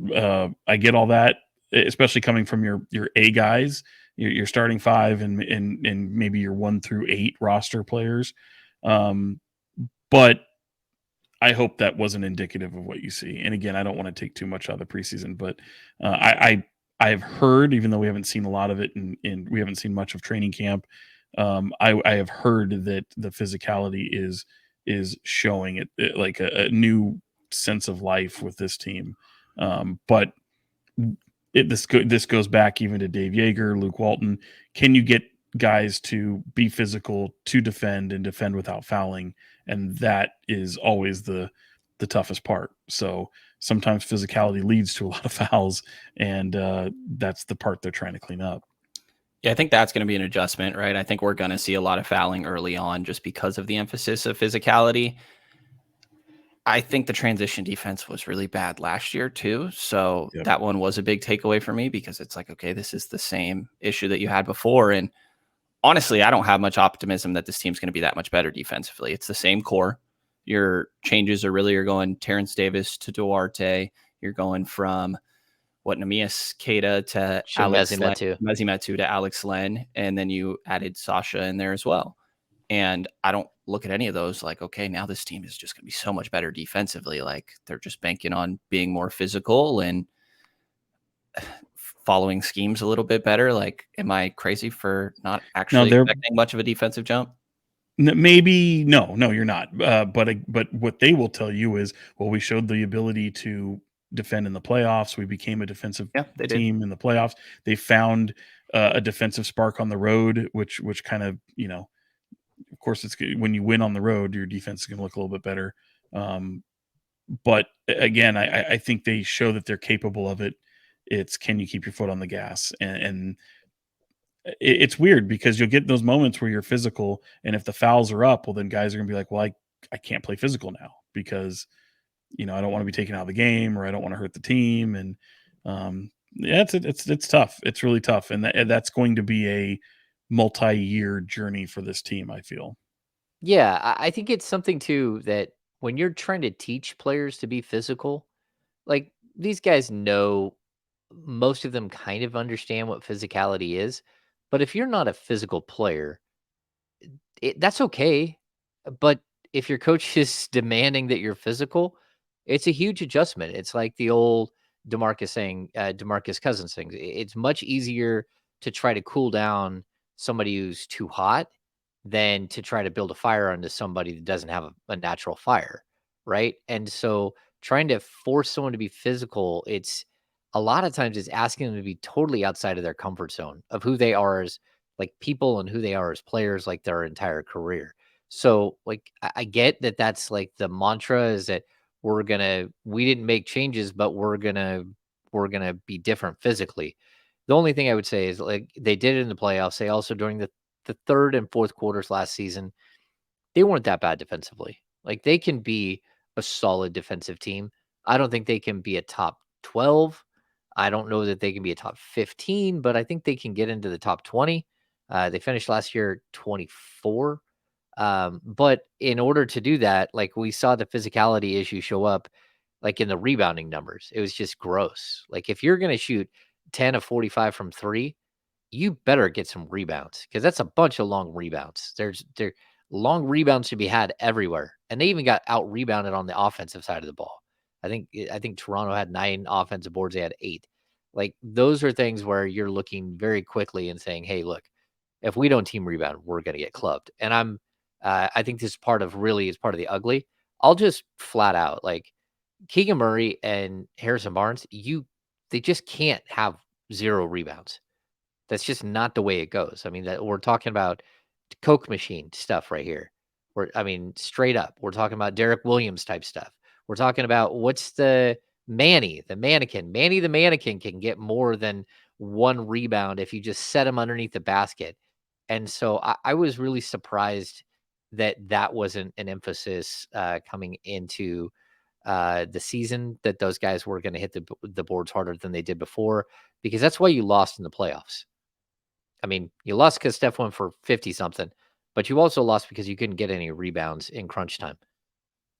I get all that, especially coming from your A guys, your starting 5 and maybe your 1 through 8 roster players. But I hope that wasn't indicative of what you see. And again, I don't want to take too much out of the preseason, but I have heard, even though we haven't seen a lot of it and we haven't seen much of training camp, I have heard that the physicality is showing it like a new sense of life with this team. But this goes back even to Dave Yeager, Luke Walton. Can you get guys to be physical, to defend and defend without fouling? And that is always the toughest part. So sometimes physicality leads to a lot of fouls, and that's the part they're trying to clean up. Yeah, I think that's going to be an adjustment, right? I think we're going to see a lot of fouling early on just because of the emphasis of physicality. I think the transition defense was really bad last year too. So that one was a big takeaway for me because it's like, okay, this is the same issue that you had before. And honestly, I don't have much optimism that this team's going to be that much better defensively. It's the same core. Your changes are really, you're going Terrence Davis to Duarte. You're going from Neemias Queta to Alex Mezzi Metu to Alex Len. And then you added Sasha in there as well. And I don't look at any of those like, okay, now this team is just going to be so much better defensively. Like they're just banking on being more physical and following schemes a little bit better. Like, am I crazy for not actually expecting much of a defensive jump? Maybe no, you're not. But what they will tell you is, well, we showed the ability to defend in the playoffs. We became a defensive team in the playoffs. They found a defensive spark on the road, which kind of, of course, it's when you win on the road, your defense is going to look a little bit better. But again, I think they show that they're capable of it. It's can you keep your foot on the gas? And it's weird because you'll get those moments where you're physical, and if the fouls are up, well, then guys are going to be like, well, I can't play physical now because, I don't want to be taken out of the game or I don't want to hurt the team. And yeah, it's tough. It's really tough. And that's going to be a multi-year journey for this team, I feel. Yeah, I think it's something too that when you're trying to teach players to be physical, like these guys know, most of them kind of understand what physicality is. But if you're not a physical player, that's okay. But if your coach is demanding that you're physical, it's a huge adjustment. It's like the old DeMarcus Cousins thing. It's much easier to try to cool down somebody who's too hot than to try to build a fire onto somebody that doesn't have a natural fire, right? And so trying to force someone to be physical, it's a lot of times it's asking them to be totally outside of their comfort zone of who they are as like people and who they are as players, like their entire career. So like I get that that's like the mantra is that we didn't make changes, but we're gonna be different physically. The only thing I would say is like they did it in the playoffs. They also during the third and fourth quarters last season, they weren't that bad defensively. Like they can be a solid defensive team. I don't think they can be a top 12. I don't know that they can be a top 15, but I think they can get into the top 20. They finished last year 24. But in order to do that, like we saw the physicality issue show up like in the rebounding numbers. It was just gross. Like if you're going to shoot 10 of 45 from 3, you better get some rebounds because that's a bunch of long rebounds. There long rebounds should be had everywhere. And they even got out rebounded on the offensive side of the ball. I think Toronto had 9 offensive boards, they had 8. Like those are things where you're looking very quickly and saying, "Hey, look, if we don't team rebound, we're going to get clubbed." And I think this is part of the ugly. I'll just flat out like Keegan Murray and Harrison Barnes, they just can't have 0 rebounds. That's just not the way it goes. I mean, that we're talking about Coke machine stuff right here. Straight up, we're talking about Derek Williams type stuff. We're talking about what's the mannequin. Manny the mannequin can get more than 1 rebound if you just set him underneath the basket. And so I was really surprised that wasn't an emphasis coming into the season, that those guys were going to hit the boards harder than they did before, because that's why you lost in the playoffs. I mean, you lost because Steph went for 50 something, but you also lost because you couldn't get any rebounds in crunch time.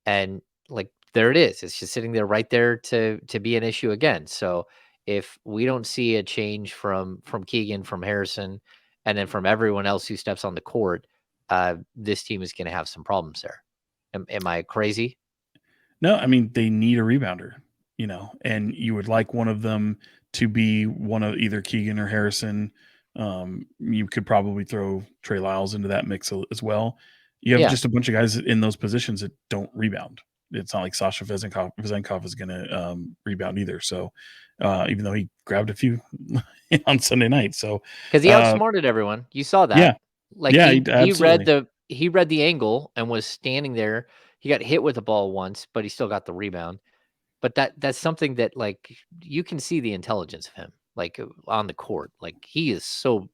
And like there it is. It's just sitting there right there to be an issue again. So if we don't see a change from Keegan, from Harrison, and then from everyone else who steps on the court, this team is going to have some problems there. Am I crazy? No, I mean, they need a rebounder, and you would like one of them to be one of either Keegan or Harrison. You could probably throw Trey Lyles into that mix as well. You have just a bunch of guys in those positions that don't rebound. It's not like Sasha Vezenkov is going to rebound either. So even though he grabbed a few on Sunday night, so because he outsmarted everyone, you saw that. Yeah, like he read the angle and was standing there. He got hit with the ball once, but he still got the rebound. But that's something that, like, you can see the intelligence of him, like, on the court. Like, he is so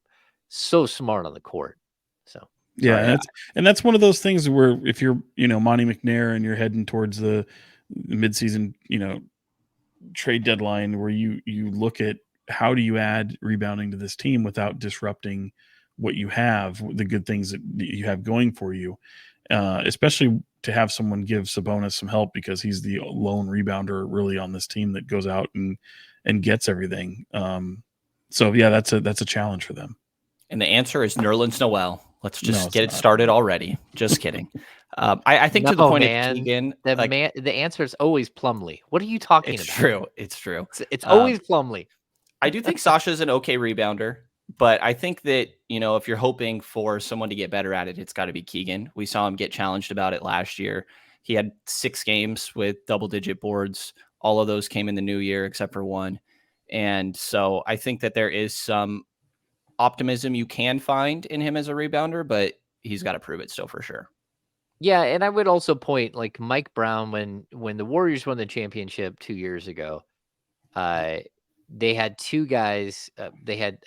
smart on the court. So yeah, that's one of those things where if you're Monty McNair and you're heading towards the midseason trade deadline, where you look at how do you add rebounding to this team without disrupting what you have, the good things that you have going for you, especially to have someone give Sabonis some help because he's the lone rebounder really on this team that goes out and gets everything. So yeah, that's a challenge for them. And the answer is Nerlens Noel. Let's just get it started already. Just kidding. I think to the point of Keegan, the answer is always Plumlee. What are you talking about? It's true. It's always Plumlee. I do think Sasha's an okay rebounder, but I think that, if you're hoping for someone to get better at it, it's got to be Keegan. We saw him get challenged about it last year. He had 6 games with double-digit boards. All of those came in the new year except for one. And so I think that there is some optimism you can find in him as a rebounder, but he's got to prove it still for sure. Yeah, and I would also point, like, Mike Brown, when the Warriors won the championship 2 years ago, they had 2 guys. They had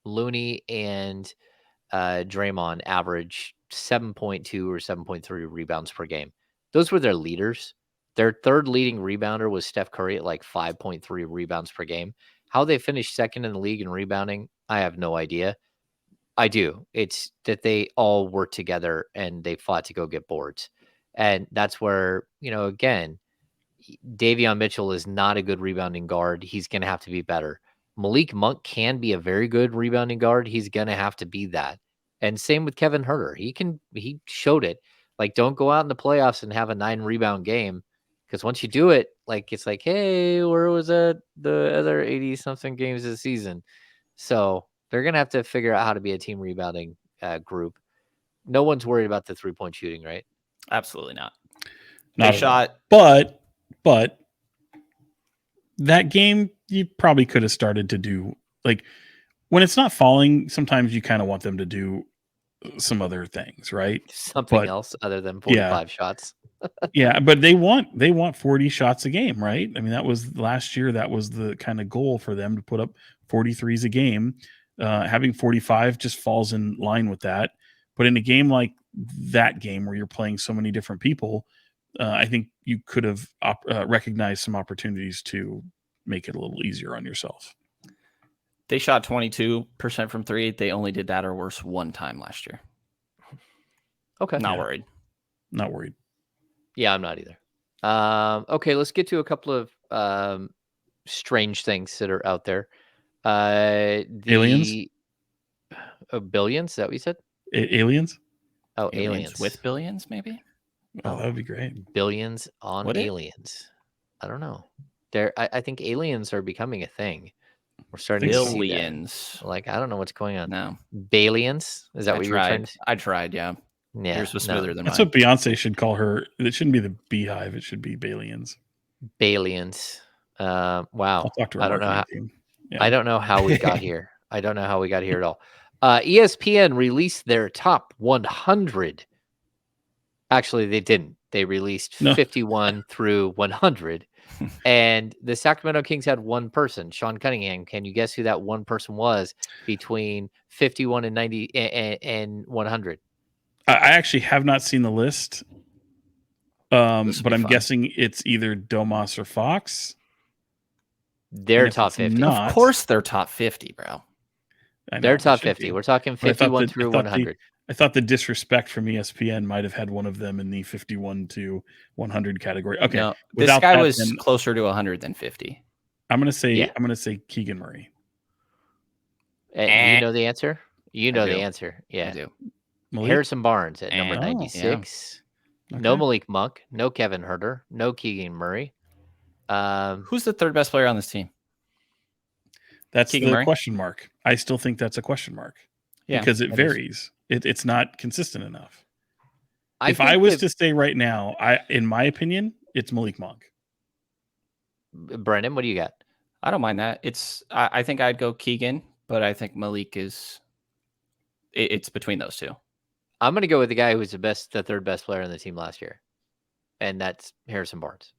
Looney and Draymond average 7.2 or 7.3 rebounds per game. Those were their leaders. Their third leading rebounder was Steph Curry at like 5.3 rebounds per game. How they finished second in the league in rebounding, I have no idea. I do. It's that they all worked together and they fought to go get boards. And that's where, again, Davion Mitchell is not a good rebounding guard. He's going to have to be better. Malik Monk can be a very good rebounding guard. He's going to have to be that. And same with Kevin Huerter. He showed it. Like, don't go out in the playoffs and have a 9 rebound game, because once you do it, like, it's like, hey, where was the other 80 something games this season? So they're going to have to figure out how to be a team rebounding group. No one's worried about the 3-point shooting, right? Absolutely not. Not shot. But that game, you probably could have started to do, like, when it's not falling, sometimes you kind of want them to do some other things, right? Something else other than 45 shots. Yeah, but they want 40 shots a game, right? I mean, that was last year. That was the kind of goal for them, to put up 43s a game. Having 45 just falls in line with that. But in a game like that game where you're playing so many different people, I think you could have recognized some opportunities to make it a little easier on yourself. They shot 22% from 3. They only did that or worse one time last year. Okay. Not worried. Not worried. Yeah, I'm not either. Okay, let's get to a couple of strange things that are out there. Aliens? Billions? Is that what you said? Aliens? Oh, aliens. With billions, maybe? Oh, that would be great. Billions on aliens. I don't know. I think aliens are becoming a thing. We're starting to see billions. Like, I don't know what's going on. No. Balians? Is that what you were trying to... I tried, yeah. Yeah. Yours was smoother than mine. That's what Beyonce should call her. It shouldn't be the Beehive. It should be Balians. Balians. Wow. I'll talk to her. I don't know how. Yeah. I don't know how we got here. I don't know how we got here at all. ESPN released their top 100. Actually, they didn't. They released 51 through 100. And the Sacramento Kings had one person, Sean Cunningham. Can you guess who that one person was between 51 and 90 and 100? I actually have not seen the list, but I'm guessing it's either Domas or Fox. They're top 50. Of course they're top 50, bro. They're top 50. We're talking 51 through 100. I thought the disrespect from ESPN might have had one of them in the 51 to 100 category. Okay. No, this guy was closer to 100 than 50. I'm gonna say Keegan Murray. You know the answer? You know the answer. Yeah. I do. Malik? Harrison Barnes at number 96. Yeah. No Malik Monk. No Kevin Huerter. No Keegan Murray. Who's the third best player on this team? That's Keegan Murray? Question mark. I still think that's a question mark. Yeah, because it varies. It's not consistent enough. If I was to say right now, in my opinion, it's Malik Monk. Brendan, what do you got? I don't mind that. I think I'd go Keegan, but I think Malik it's between those two. I'm going to go with the guy who was the third best player on the team last year, and that's Harrison Barnes.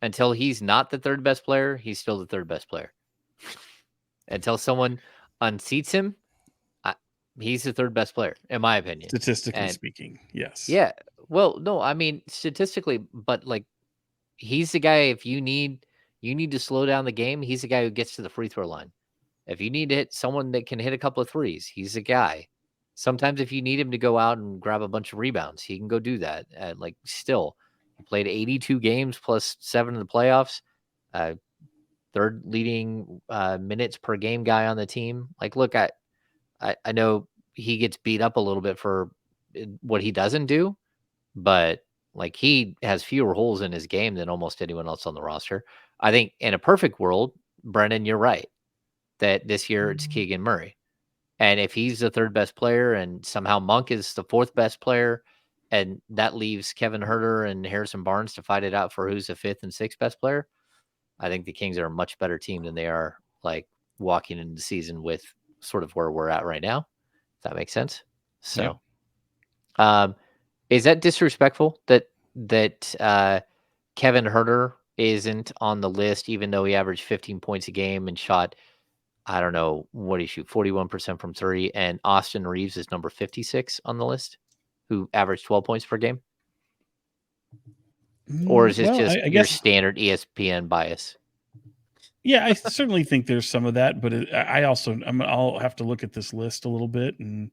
Until he's not the third best player, he's still the third best player. Until someone unseats him, he's the third best player, in my opinion. Statistically speaking, yes. Yeah. Well, no, I mean, statistically, but like, he's the guy, if you need to slow down the game, he's the guy who gets to the free throw line. If you need to hit someone that can hit a couple of threes, he's the guy. Sometimes if you need him to go out and grab a bunch of rebounds, he can go do that. Still, he played 82 games plus 7 in the playoffs. Third leading minutes per game guy on the team. Like, look, I know he gets beat up a little bit for what he doesn't do, but like, he has fewer holes in his game than almost anyone else on the roster. I think in a perfect world, Brendan, you're right, that this year it's Keegan Murray. And if he's the third best player and somehow Monk is the fourth best player, and that leaves Kevin Huerter and Harrison Barnes to fight it out for who's the fifth and sixth best player, I think the Kings are a much better team than they are like walking into the season with sort of where we're at right now. If that makes sense. So, is that disrespectful that Kevin Huerter isn't on the list, even though he averaged 15 points a game and shot, I don't know, what he shoot, 41% from three, and Austin Reeves is number 56 on the list, who averaged 12 points per game? Or is this just your standard ESPN bias? Yeah, I certainly think there's some of that, but I'll have to look at this list a little bit and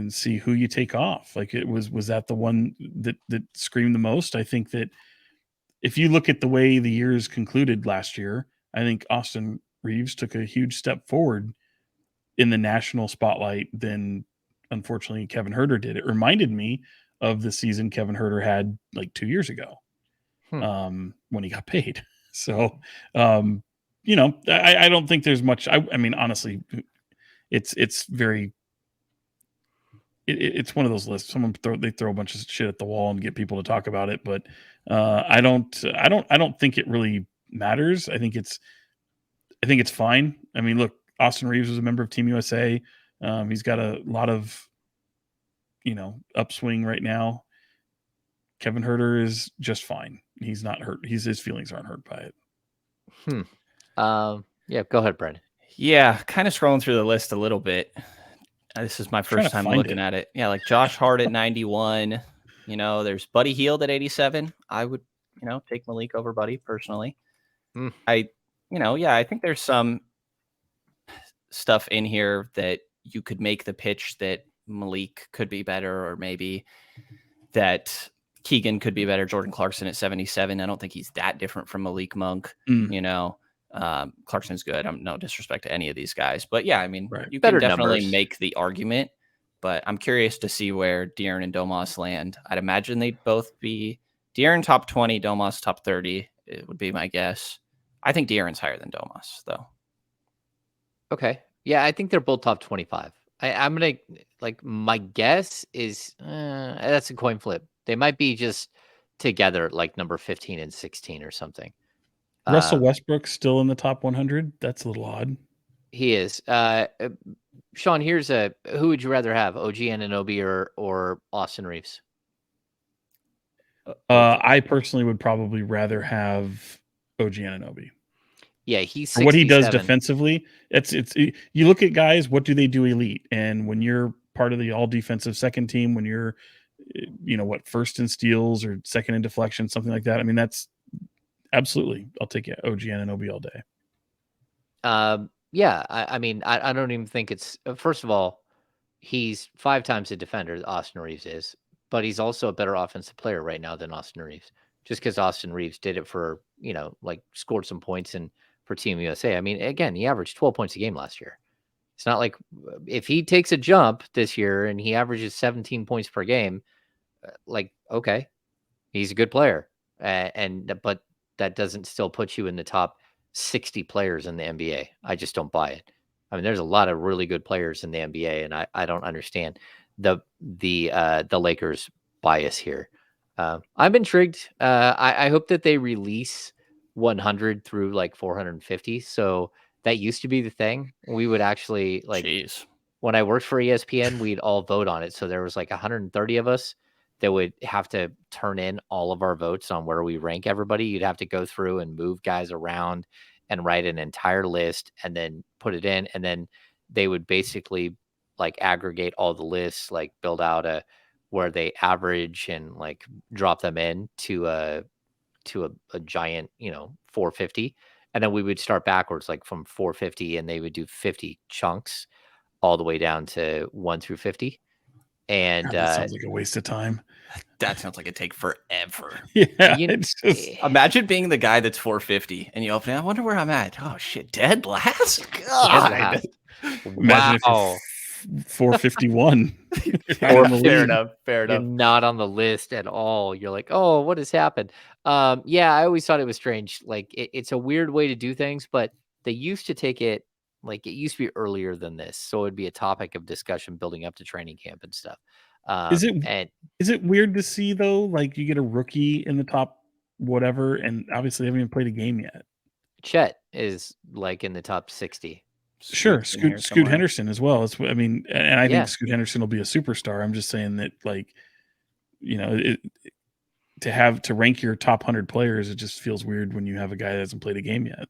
see who you take off. Like, was that the one that screamed the most? I think that if you look at the way the years concluded last year, I think Austin Reeves took a huge step forward in the national spotlight than, unfortunately, Kevin Huerter did. It reminded me of the season Kevin Huerter had like 2 years ago when he got paid. So, I don't think there's much. I mean, honestly, it's very. It's one of those lists. They throw a bunch of shit at the wall and get people to talk about it, but I don't think it really matters. I think it's fine. I mean, look, Austin Reeves was a member of Team USA. He's got a lot of, upswing right now. Kevin Huerter is just fine. He's not hurt. His feelings aren't hurt by it. Yeah, go ahead, Brandon. Yeah, kind of scrolling through the list a little bit. This is my first time looking at it. Yeah, like Josh Hart at 91. There's Buddy Hield at 87. I would, take Malik over Buddy personally. I think there's some stuff in here that you could make the pitch that Malik could be better, or maybe that Keegan could be better. Jordan Clarkson at 77. I don't think he's that different from Malik Monk. Clarkson's good. I'm no disrespect to any of these guys, but yeah, I mean, you can definitely make the argument, but I'm curious to see where De'Aaron and Domas land. I'd imagine they'd both be De'Aaron top 20, Domas top 30. It would be my guess. I think De'Aaron's higher than Domas though. Okay. Yeah. I think they're both top 25. I'm going to my guess is that's a coin flip. They might be just together at like number 15 and 16 or something. Russell Westbrook's still in the top 100. That's a little odd. He is. Sean, who would you rather have, OG Anunoby or Austin Reeves? I personally would probably rather have OG Anunoby. Yeah, he's 67. What he does defensively. You look at guys, what do they do elite? And when you're part of the all defensive second team, when you're, first in steals or second in deflection, something like that. I mean, that's absolutely. I'll take it. OG Anunoby all day. Yeah. I mean, I don't even think it's. First of all, he's 5 times a defender. Austin Reeves is, but he's also a better offensive player right now than Austin Reeves. just because Austin Reeves did it for, like scored some points and for Team USA. I mean, again, he averaged 12 points a game last year. It's not like if he takes a jump this year and he averages 17 points per game, like, okay, he's a good player. But that doesn't still put you in the top 60 players in the NBA. I just don't buy it. I mean, there's a lot of really good players in the NBA, and I don't understand the Lakers bias here. I'm intrigued. I hope that they release 100 through like 450. So that used to be the thing. We would actually when I worked for ESPN, we'd all vote on it. So there was like 130 of us that would have to turn in all of our votes on where we rank everybody. You'd have to go through and move guys around and write an entire list and then put it in. And then they would basically like aggregate all the lists, like build out where they average and like drop them in to a giant, 450. And then we would start backwards, like from 450, and they would do 50 chunks all the way down to 1 through 50. And that sounds like a waste of time. That sounds like it'd take forever. Yeah. It's just... Imagine being the guy that's 450 and you open it. I wonder where I'm at. Oh shit, dead last? God. Imagine wow. If 451. Fair enough. You're not on the list at all. You're like, oh, what has happened? Yeah, I always thought it was strange. Like it's a weird way to do things, but they used to take it like it used to be earlier than this. So it'd be a topic of discussion building up to training camp and stuff. Is it weird to see though? Like you get a rookie in the top whatever, and obviously they haven't even played a game yet. Chet is like in the top 60. Sure, Scoot Henderson as well. I think Scoot Henderson will be a superstar. I'm just saying that, like, to rank your top 100 players, it just feels weird when you have a guy that hasn't played a game yet.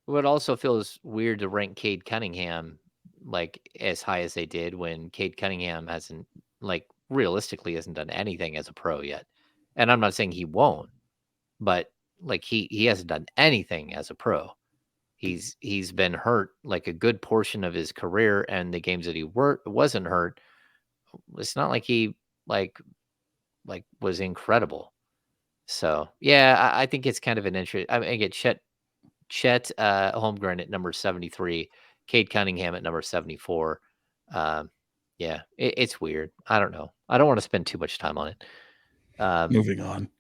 It also feels weird to rank Cade Cunningham like as high as they did when Cade Cunningham hasn't, like, realistically hasn't done anything as a pro yet. And I'm not saying he won't, but like he hasn't done anything as a pro. He's been hurt like a good portion of his career, and the games that he wasn't hurt, it's not like he like was incredible. So yeah, I think it's kind of an interest. I mean, again, Chet Holmgren at number 73, Cade Cunningham at number 74. Yeah, it's weird. I don't know. I don't want to spend too much time on it. Moving on.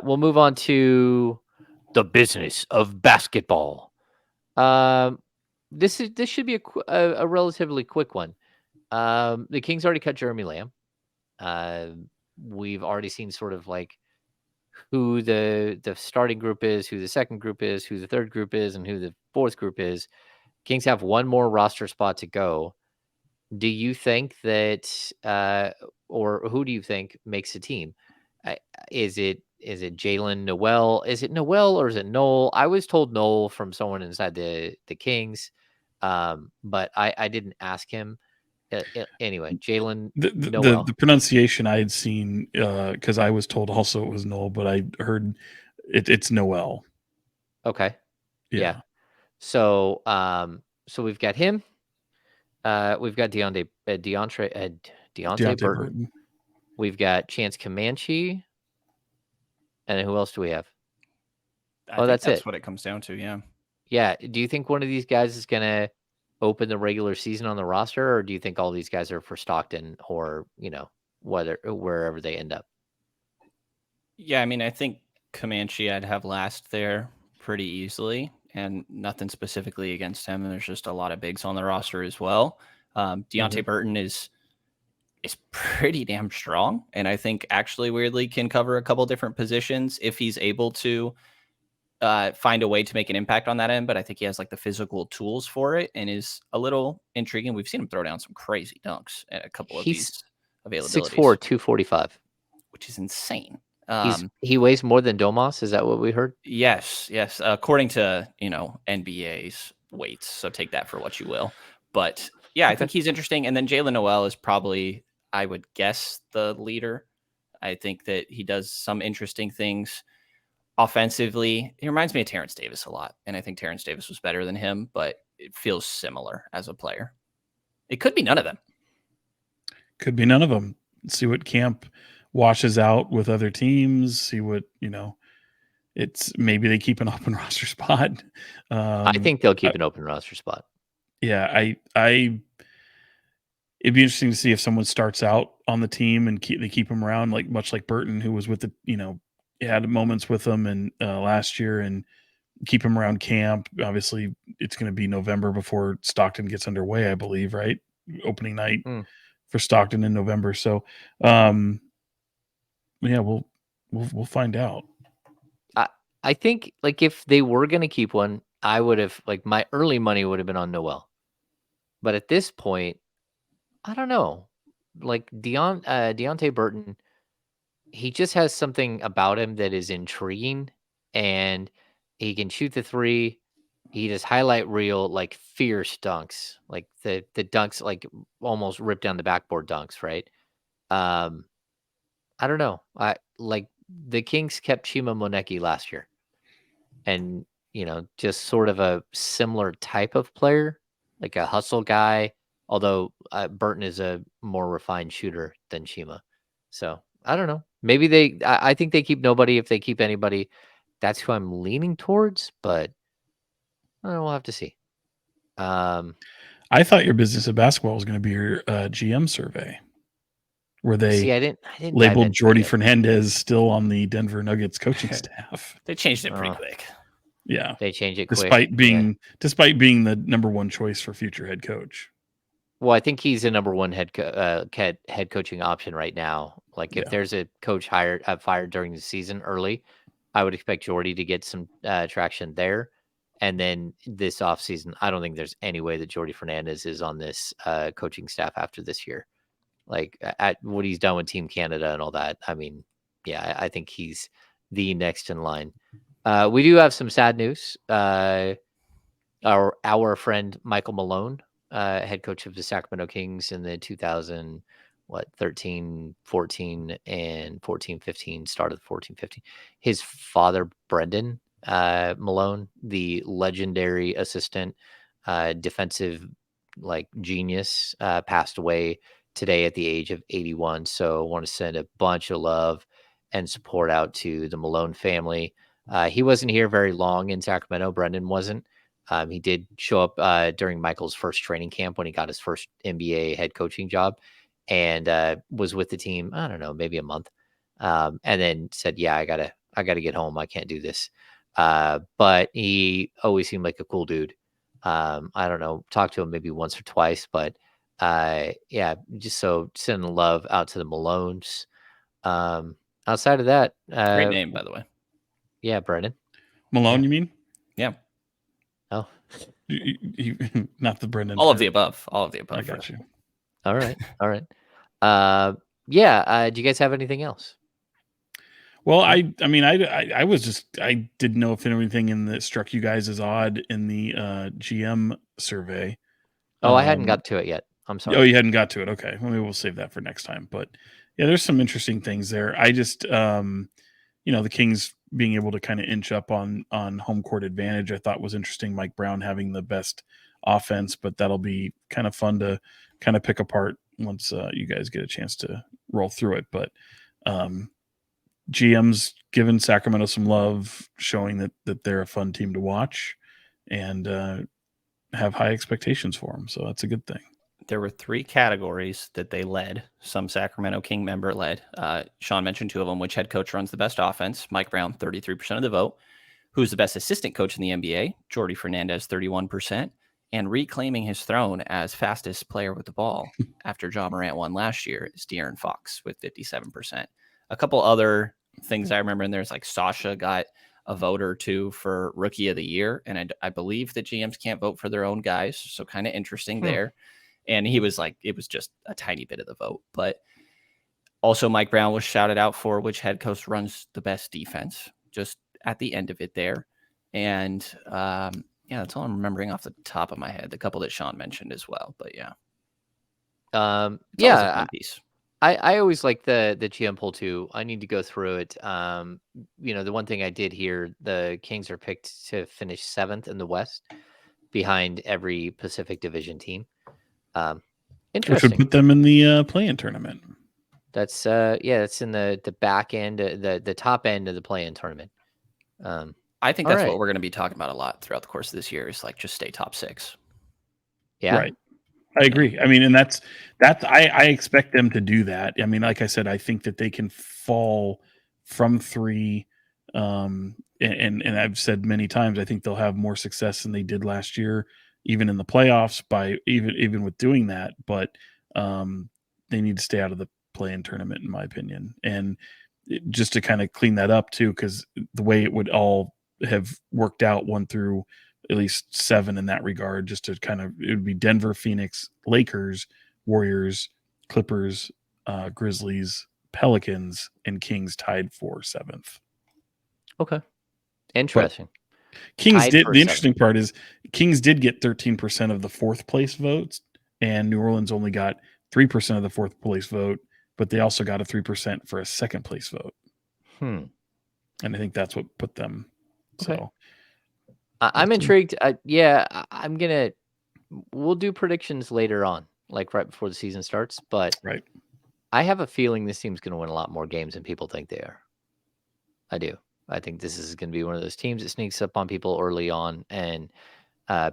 We'll move on to the business of basketball. This should be a relatively quick one. The Kings already cut Jeremy Lamb. We've already seen sort of like who the starting group is, who the second group is, who the third group is, and who the fourth group is. Kings have one more roster spot to go. Do you think that, or who do you think makes the team? Is it Jalen Noel? Is it Noel or is it Noel? I was told Noel from someone inside the Kings, but I didn't ask him. Anyway, Jalen Noel. The pronunciation I had seen, because I was told also it was Noel, but I heard it's Noel. Okay. Yeah. So we've got him. We've got Deontay Burton. We've got Chance Comanche. And then who else do we have? That's it. What it comes down to, yeah. Yeah. Do you think one of these guys is going to open the regular season on the roster, or do you think all these guys are for Stockton or, wherever they end up? Yeah, I mean, I think Comanche I'd have last there pretty easily, and nothing specifically against him. And there's just a lot of bigs on the roster as well. Deontay Burton is pretty damn strong, and I think actually weirdly can cover a couple different positions if he's able to find a way to make an impact on that end. But I think he has like the physical tools for it and is a little intriguing. We've seen him throw down some crazy dunks at a couple of these availabilities. 6'4", 245, which is insane. He weighs more than Domas. Is that what we heard? Yes. According to NBA's weights, so take that for what you will. But yeah, I think he's interesting. And then Jalen Noel is probably, I would guess, the leader. I think that he does some interesting things offensively. He reminds me of Terrence Davis a lot, and I think Terrence Davis was better than him, but it feels similar as a player. It could be none of them. Could be none of them. Let's see what camp washes out with other teams, see what, it's maybe they keep an open roster spot. I think they'll keep an open roster spot. Yeah, it'd be interesting to see if someone starts out on the team and they keep him around, like much like Burton, who was with the, had moments with them and last year, and keep him around camp. Obviously, it's going to be November before Stockton gets underway, I believe, right? Opening night for Stockton in November. So, yeah, we'll find out. I think like if they were going to keep one, I would have like my early money would have been on Noel. But at this point, I don't know. Like Deontay Burton, he just has something about him that is intriguing, and he can shoot the three. He does highlight reel like fierce dunks, like the dunks like almost rip down the backboard dunks, right? I don't know. I like the Kings kept Chima Moneke last year, and just sort of a similar type of player, like a hustle guy. Although Burton is a more refined shooter than Chima, so I don't know. Maybe I think they keep nobody. If they keep anybody, that's who I'm leaning towards. But I don't know, we'll have to see. I thought your business of basketball was going to be your GM survey, where they I didn't labeled Jordi Fernandez still on the Denver Nuggets coaching staff. They changed it pretty quick. Yeah, they changed it despite being the number one choice for future head coach. Well, I think he's the number one head coaching option right now. Like if there's a coach fired during the season early, I would expect Jordi to get some traction there. And then this offseason, I don't think there's any way that Jordi Fernandez is on this coaching staff after this year. Like at what he's done with Team Canada and all that. I mean, yeah, I think he's the next in line. We do have some sad news. Our friend Michael Malone, head coach of the Sacramento Kings in the 13, 14, and 14, 15, started 14, 15. His father, Brendan Malone, the legendary assistant defensive genius, passed away today at the age of 81. So I want to send a bunch of love and support out to the Malone family. He wasn't here very long in Sacramento. Brendan wasn't. He did show up during Michael's first training camp when he got his first NBA head coaching job, and was with the team, I don't know, maybe a month, and then said, yeah, I gotta get home. I can't do this. But he always seemed like a cool dude. I don't know, talked to him maybe once or twice, but yeah, just so sending love out to the Malones. Outside of that, great name, by the way. Yeah, Brendan Malone, you mean? Yeah. Oh, not the Brendan. All of the above. All of the above. I got you. All right. All right. Yeah. Do you guys have anything else? Well, I didn't know if anything in that struck you guys as odd in the GM survey. Oh, I hadn't got to it yet. I'm sorry. Oh, you hadn't got to it. Okay. Well, maybe we'll save that for next time. But yeah, there's some interesting things there. I just, the Kings being able to kind of inch up on home court advantage, I thought was interesting. Mike Brown having the best offense, but that'll be kind of fun to kind of pick apart once you guys get a chance to roll through it. But GM's given Sacramento some love, showing that they're a fun team to watch and have high expectations for them. So that's a good thing. There were 3 categories that they led. Some Sacramento King member led. Sean mentioned 2 of them. Which head coach runs the best offense? Mike Brown, 33% of the vote. Who's the best assistant coach in the NBA? Jordi Fernandez, 31%. And reclaiming his throne as fastest player with the ball after Ja Morant won last year is De'Aaron Fox with 57%. A couple other things I remember in there is like Sasha got a vote or 2 for Rookie of the Year. And I believe that GMs can't vote for their own guys. So kind of interesting there. And he was like, it was just a tiny bit of the vote. But also Mike Brown was shouted out for which head coach runs the best defense, just at the end of it there. And yeah, that's all I'm remembering off the top of my head. The couple that Sean mentioned as well. But yeah. Yeah. I always like the GM poll too. I need to go through it. The one thing I did here, the Kings are picked to finish 7th in the West behind every Pacific Division team. Interesting. Which would put them in the play-in tournament. That's that's in the back end, the top end of the play-in tournament. I think that's what we're going to be talking about a lot throughout the course of this year is like just stay top 6. Yeah. Right. I agree. I mean, and that's I expect them to do that. I mean, like I said, I think that they can fall from 3. And I've said many times, I think they'll have more success than they did last year, even in the playoffs by even with doing that. But they need to stay out of the play-in tournament, in my opinion. And just to kind of clean that up too, because the way it would all have worked out 1 through at least 7 in that regard, just to kind of, it would be Denver, Phoenix, Lakers, Warriors, Clippers, Grizzlies, Pelicans, and Kings tied for 7th. Okay. Interesting. But Kings did, the interesting part is Kings did get 13% of the 4th place votes, and New Orleans only got 3% of the 4th place vote, but they also got a 3% for a 2nd place vote. And I think that's what put them. Okay. So I'm intrigued. We'll do predictions later on, like right before the season starts. But right, I have a feeling this team's going to win a lot more games than people think they are. I do. I think this is going to be one of those teams that sneaks up on people early on and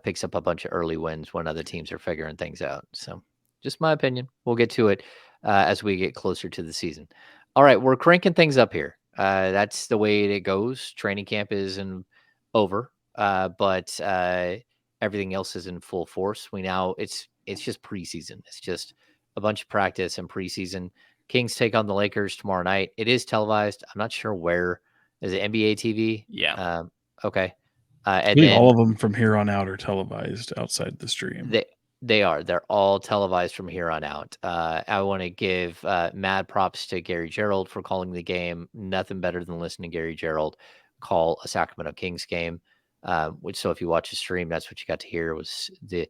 picks up a bunch of early wins when other teams are figuring things out. So just my opinion. We'll get to it as we get closer to the season. All right, we're cranking things up here. That's the way it goes. Training camp isn't over, but everything else is in full force. It's just preseason. It's just a bunch of practice and preseason. Kings take on the Lakers tomorrow night. It is televised. I'm not sure where. Is it NBA TV? Yeah. Okay. I believe all of them from here on out are televised outside the stream. They are. They're all televised from here on out. I want to give mad props to Gary Gerald for calling the game. Nothing better than listening to Gary Gerald call a Sacramento Kings game. So if you watch the stream, that's what you got to hear was the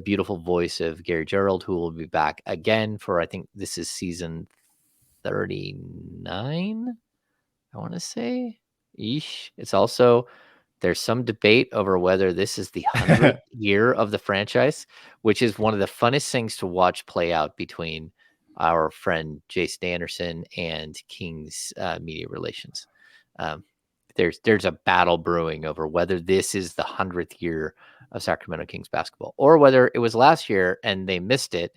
beautiful voice of Gary Gerald, who will be back again for, I think this is season 39. I want to say. Eesh. It's also, there's some debate over whether this is the 100th year of the franchise, which is one of the funnest things to watch play out between our friend Jason Anderson and Kings media relations. There's a battle brewing over whether this is the 100th year of Sacramento Kings basketball, or whether it was last year and they missed it,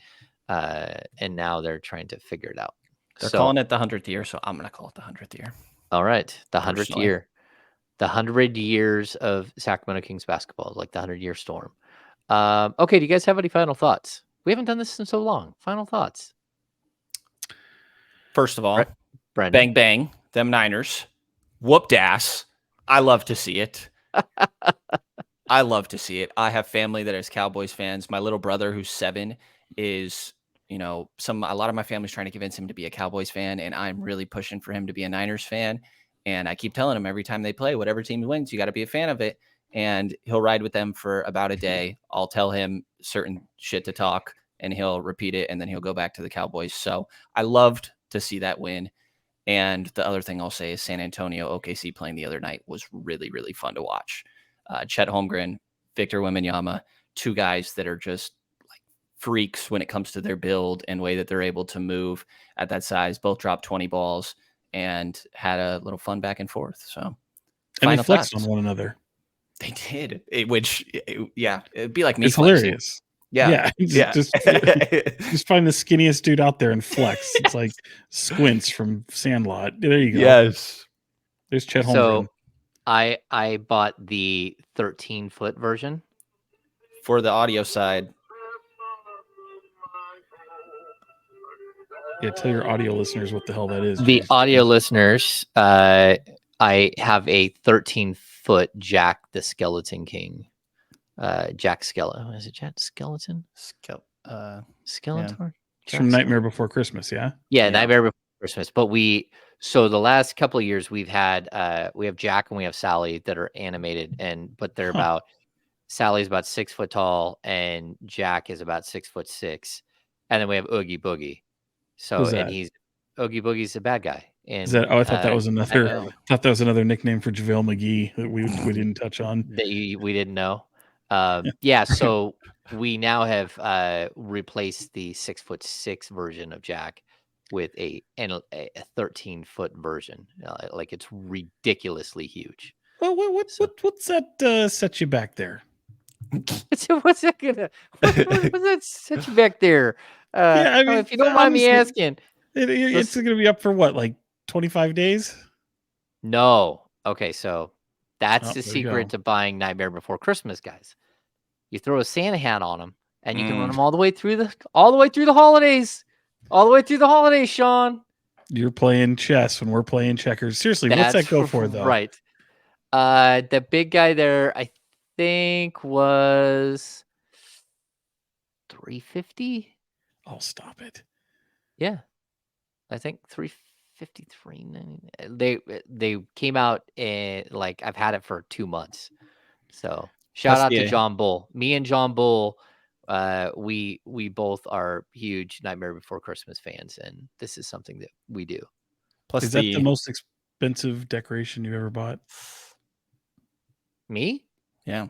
and now they're trying to figure it out. They're calling it the 100th year, so I'm going to call it the 100th year. All right, the 100th year. The 100 years of Sacramento Kings basketball, like the 100-year storm. Okay, do you guys have any final thoughts? We haven't done this in so long. Final thoughts. First of all, Brendan. Bang, bang, them Niners. Whooped ass. I love to see it. I love to see it. I have family that is Cowboys fans. My little brother, who's 7, is, a lot of my family's trying to convince him to be a Cowboys fan, and I'm really pushing for him to be a Niners fan. And I keep telling him every time they play, whatever team wins, you got to be a fan of it. And he'll ride with them for about a day. I'll tell him certain shit to talk, and he'll repeat it, and then he'll go back to the Cowboys. So I loved to see that win. And the other thing I'll say is San Antonio OKC playing the other night was really, really fun to watch. Chet Holmgren, Victor Wembanyama, 2 guys that are just like freaks when it comes to their build and way that they're able to move at that size. Both dropped 20 balls. And had a little fun back and forth. So, and they flexed on one another. They did, it'd be like me. It's flexing. Hilarious. Yeah. Just find the skinniest dude out there and flex. It's like Squints from Sandlot. There you go. Yes. There's Chet Holmgren. So, I bought the 13-foot version for the audio side. Yeah, tell your audio listeners what the hell that is. The audio listeners, I have a 13-foot Jack the Skeleton King. Jack Skeleton. Is it Jack Skeleton? Skeletor? Yeah. It's from Nightmare Before Christmas, yeah? Yeah, Nightmare Before Christmas. But so the last couple of years we have Jack and we have Sally that are animated, but they're about, Sally's about 6 foot tall and Jack is about 6'6". And then we have Oogie Boogie. So, and he's Oogie Boogie's a bad guy. And I thought that was another. Thought that was another nickname for JaVale McGee that we didn't touch on. That we didn't know. So we now have replaced the 6'6" version of Jack with a 13-foot version. Like it's ridiculously huge. Well, what's that set you back there? What's that gonna? What's that set you back there? Yeah, I mean, if you don't mind me asking, it's going to be up for what, like 25 days? No. Okay, so that's the secret to buying Nightmare Before Christmas, guys. You throw a Santa hat on them, and you can run them all the way through the holidays. All the way through the holidays, Sean. You're playing chess when we're playing checkers. Seriously, what's that go for, though? Right. The big guy there, I think, was $350. Oh, stop it. Yeah, I think $353. They came out in, like, I've had it for 2 months. So shout out to John Bull. Me and John Bull, we both are huge Nightmare Before Christmas fans, and this is something that we do. Plus, is that the most expensive decoration you've ever bought? Me? Yeah.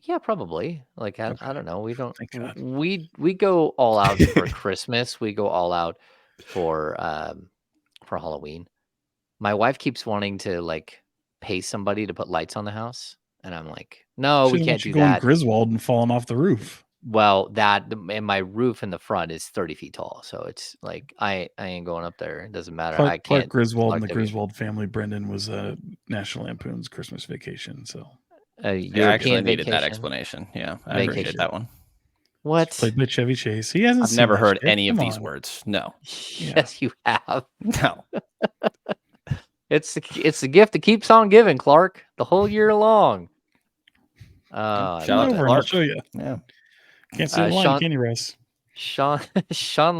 Yeah, probably. Like I don't know. We don't. We go all out for Christmas. We go all out for Halloween. My wife keeps wanting to like pay somebody to put lights on the house, and I'm like, no, we can't do that. Griswold and falling off the roof. Well, and my roof in the front is 30 feet tall, so it's like I ain't going up there. It doesn't matter. I can't. Clark Griswold and the Griswold family. Brendan was National Lampoon's Christmas Vacation. So I actually needed that explanation. Yeah, I appreciate that one. What? Played by Chevy Chase. He hasn't. I've never heard any of these words. No. Yes, you have. No. It's the gift that keeps on giving, Clark, the whole year long. Shout out to Clark. I'll show you. Yeah. Can't see the line, can you, Russ? Sean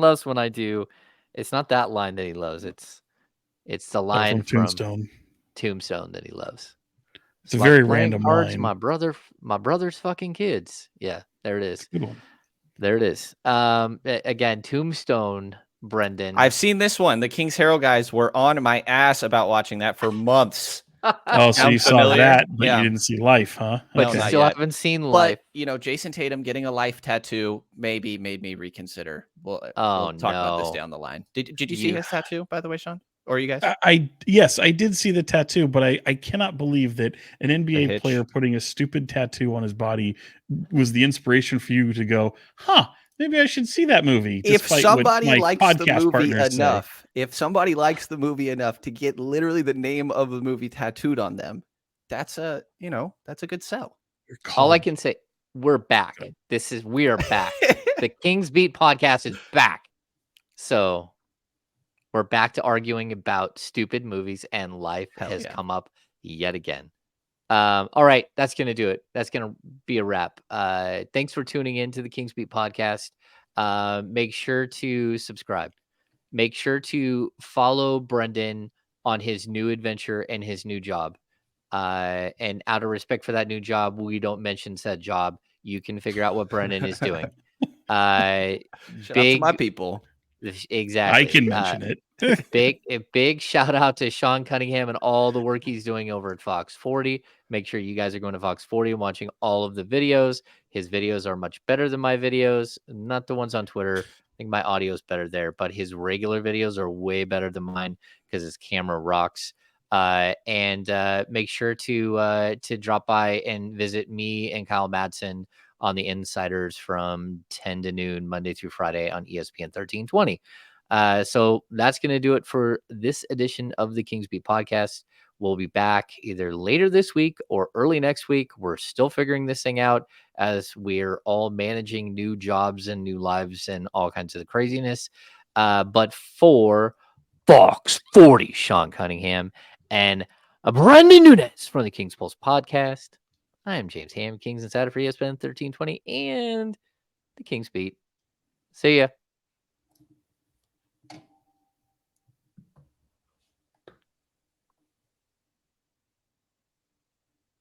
loves when I do. It's not that line that he loves. It's the line from Tombstone that he loves. It's a very random line. My brother's fucking kids. Yeah, there it is. Good one. There it is. Again, Tombstone, Brendan. I've seen this one. The King's Herald guys were on my ass about watching that for months. Oh, so you saw that, but you didn't see Life, huh? But you still haven't seen Life. But, Jason Tatum getting a Life tattoo maybe made me reconsider. We'll talk about this down the line. Did you see his tattoo, by the way, Sean? Or you guys? Yes, I did see the tattoo, but I cannot believe that an NBA player putting a stupid tattoo on his body was the inspiration for you to go, maybe I should see that movie. If somebody likes the movie enough, if somebody likes the movie enough to get literally the name of the movie tattooed on them, that's a good sell. All I can say, we're back. We are back. The Kings Beat podcast is back. So we're back to arguing about stupid movies, and Life has come up yet again. All right, that's going to do it. That's going to be a wrap. Thanks for tuning in to the Kings Beat podcast. Make sure to subscribe. Make sure to follow Brendan on his new adventure and his new job. And out of respect for that new job, we don't mention said job. You can figure out what Brendan is doing. Shout out to my people. Exactly. I can mention it. Big shout out to Sean Cunningham and all the work he's doing over at Fox 40. Make sure you guys are going to Fox 40 and watching all of the videos. His videos are much better than my videos, not the ones on Twitter. I think my audio is better there, but his regular videos are way better than mine because his camera rocks. And make sure to drop by and visit me and Kyle Madsen on the Insiders from 10 to noon, Monday through Friday on ESPN 1320. So that's going to do it for this edition of the Kings Beat podcast. We'll be back either later this week or early next week. We're still figuring this thing out as we're all managing new jobs and new lives and all kinds of craziness. But for Fox 40, Sean Cunningham and Brendan Nunez from the Kings Pulse podcast, I am James Ham, Kings Insider for ESPN 1320 and the Kings Beat. See ya.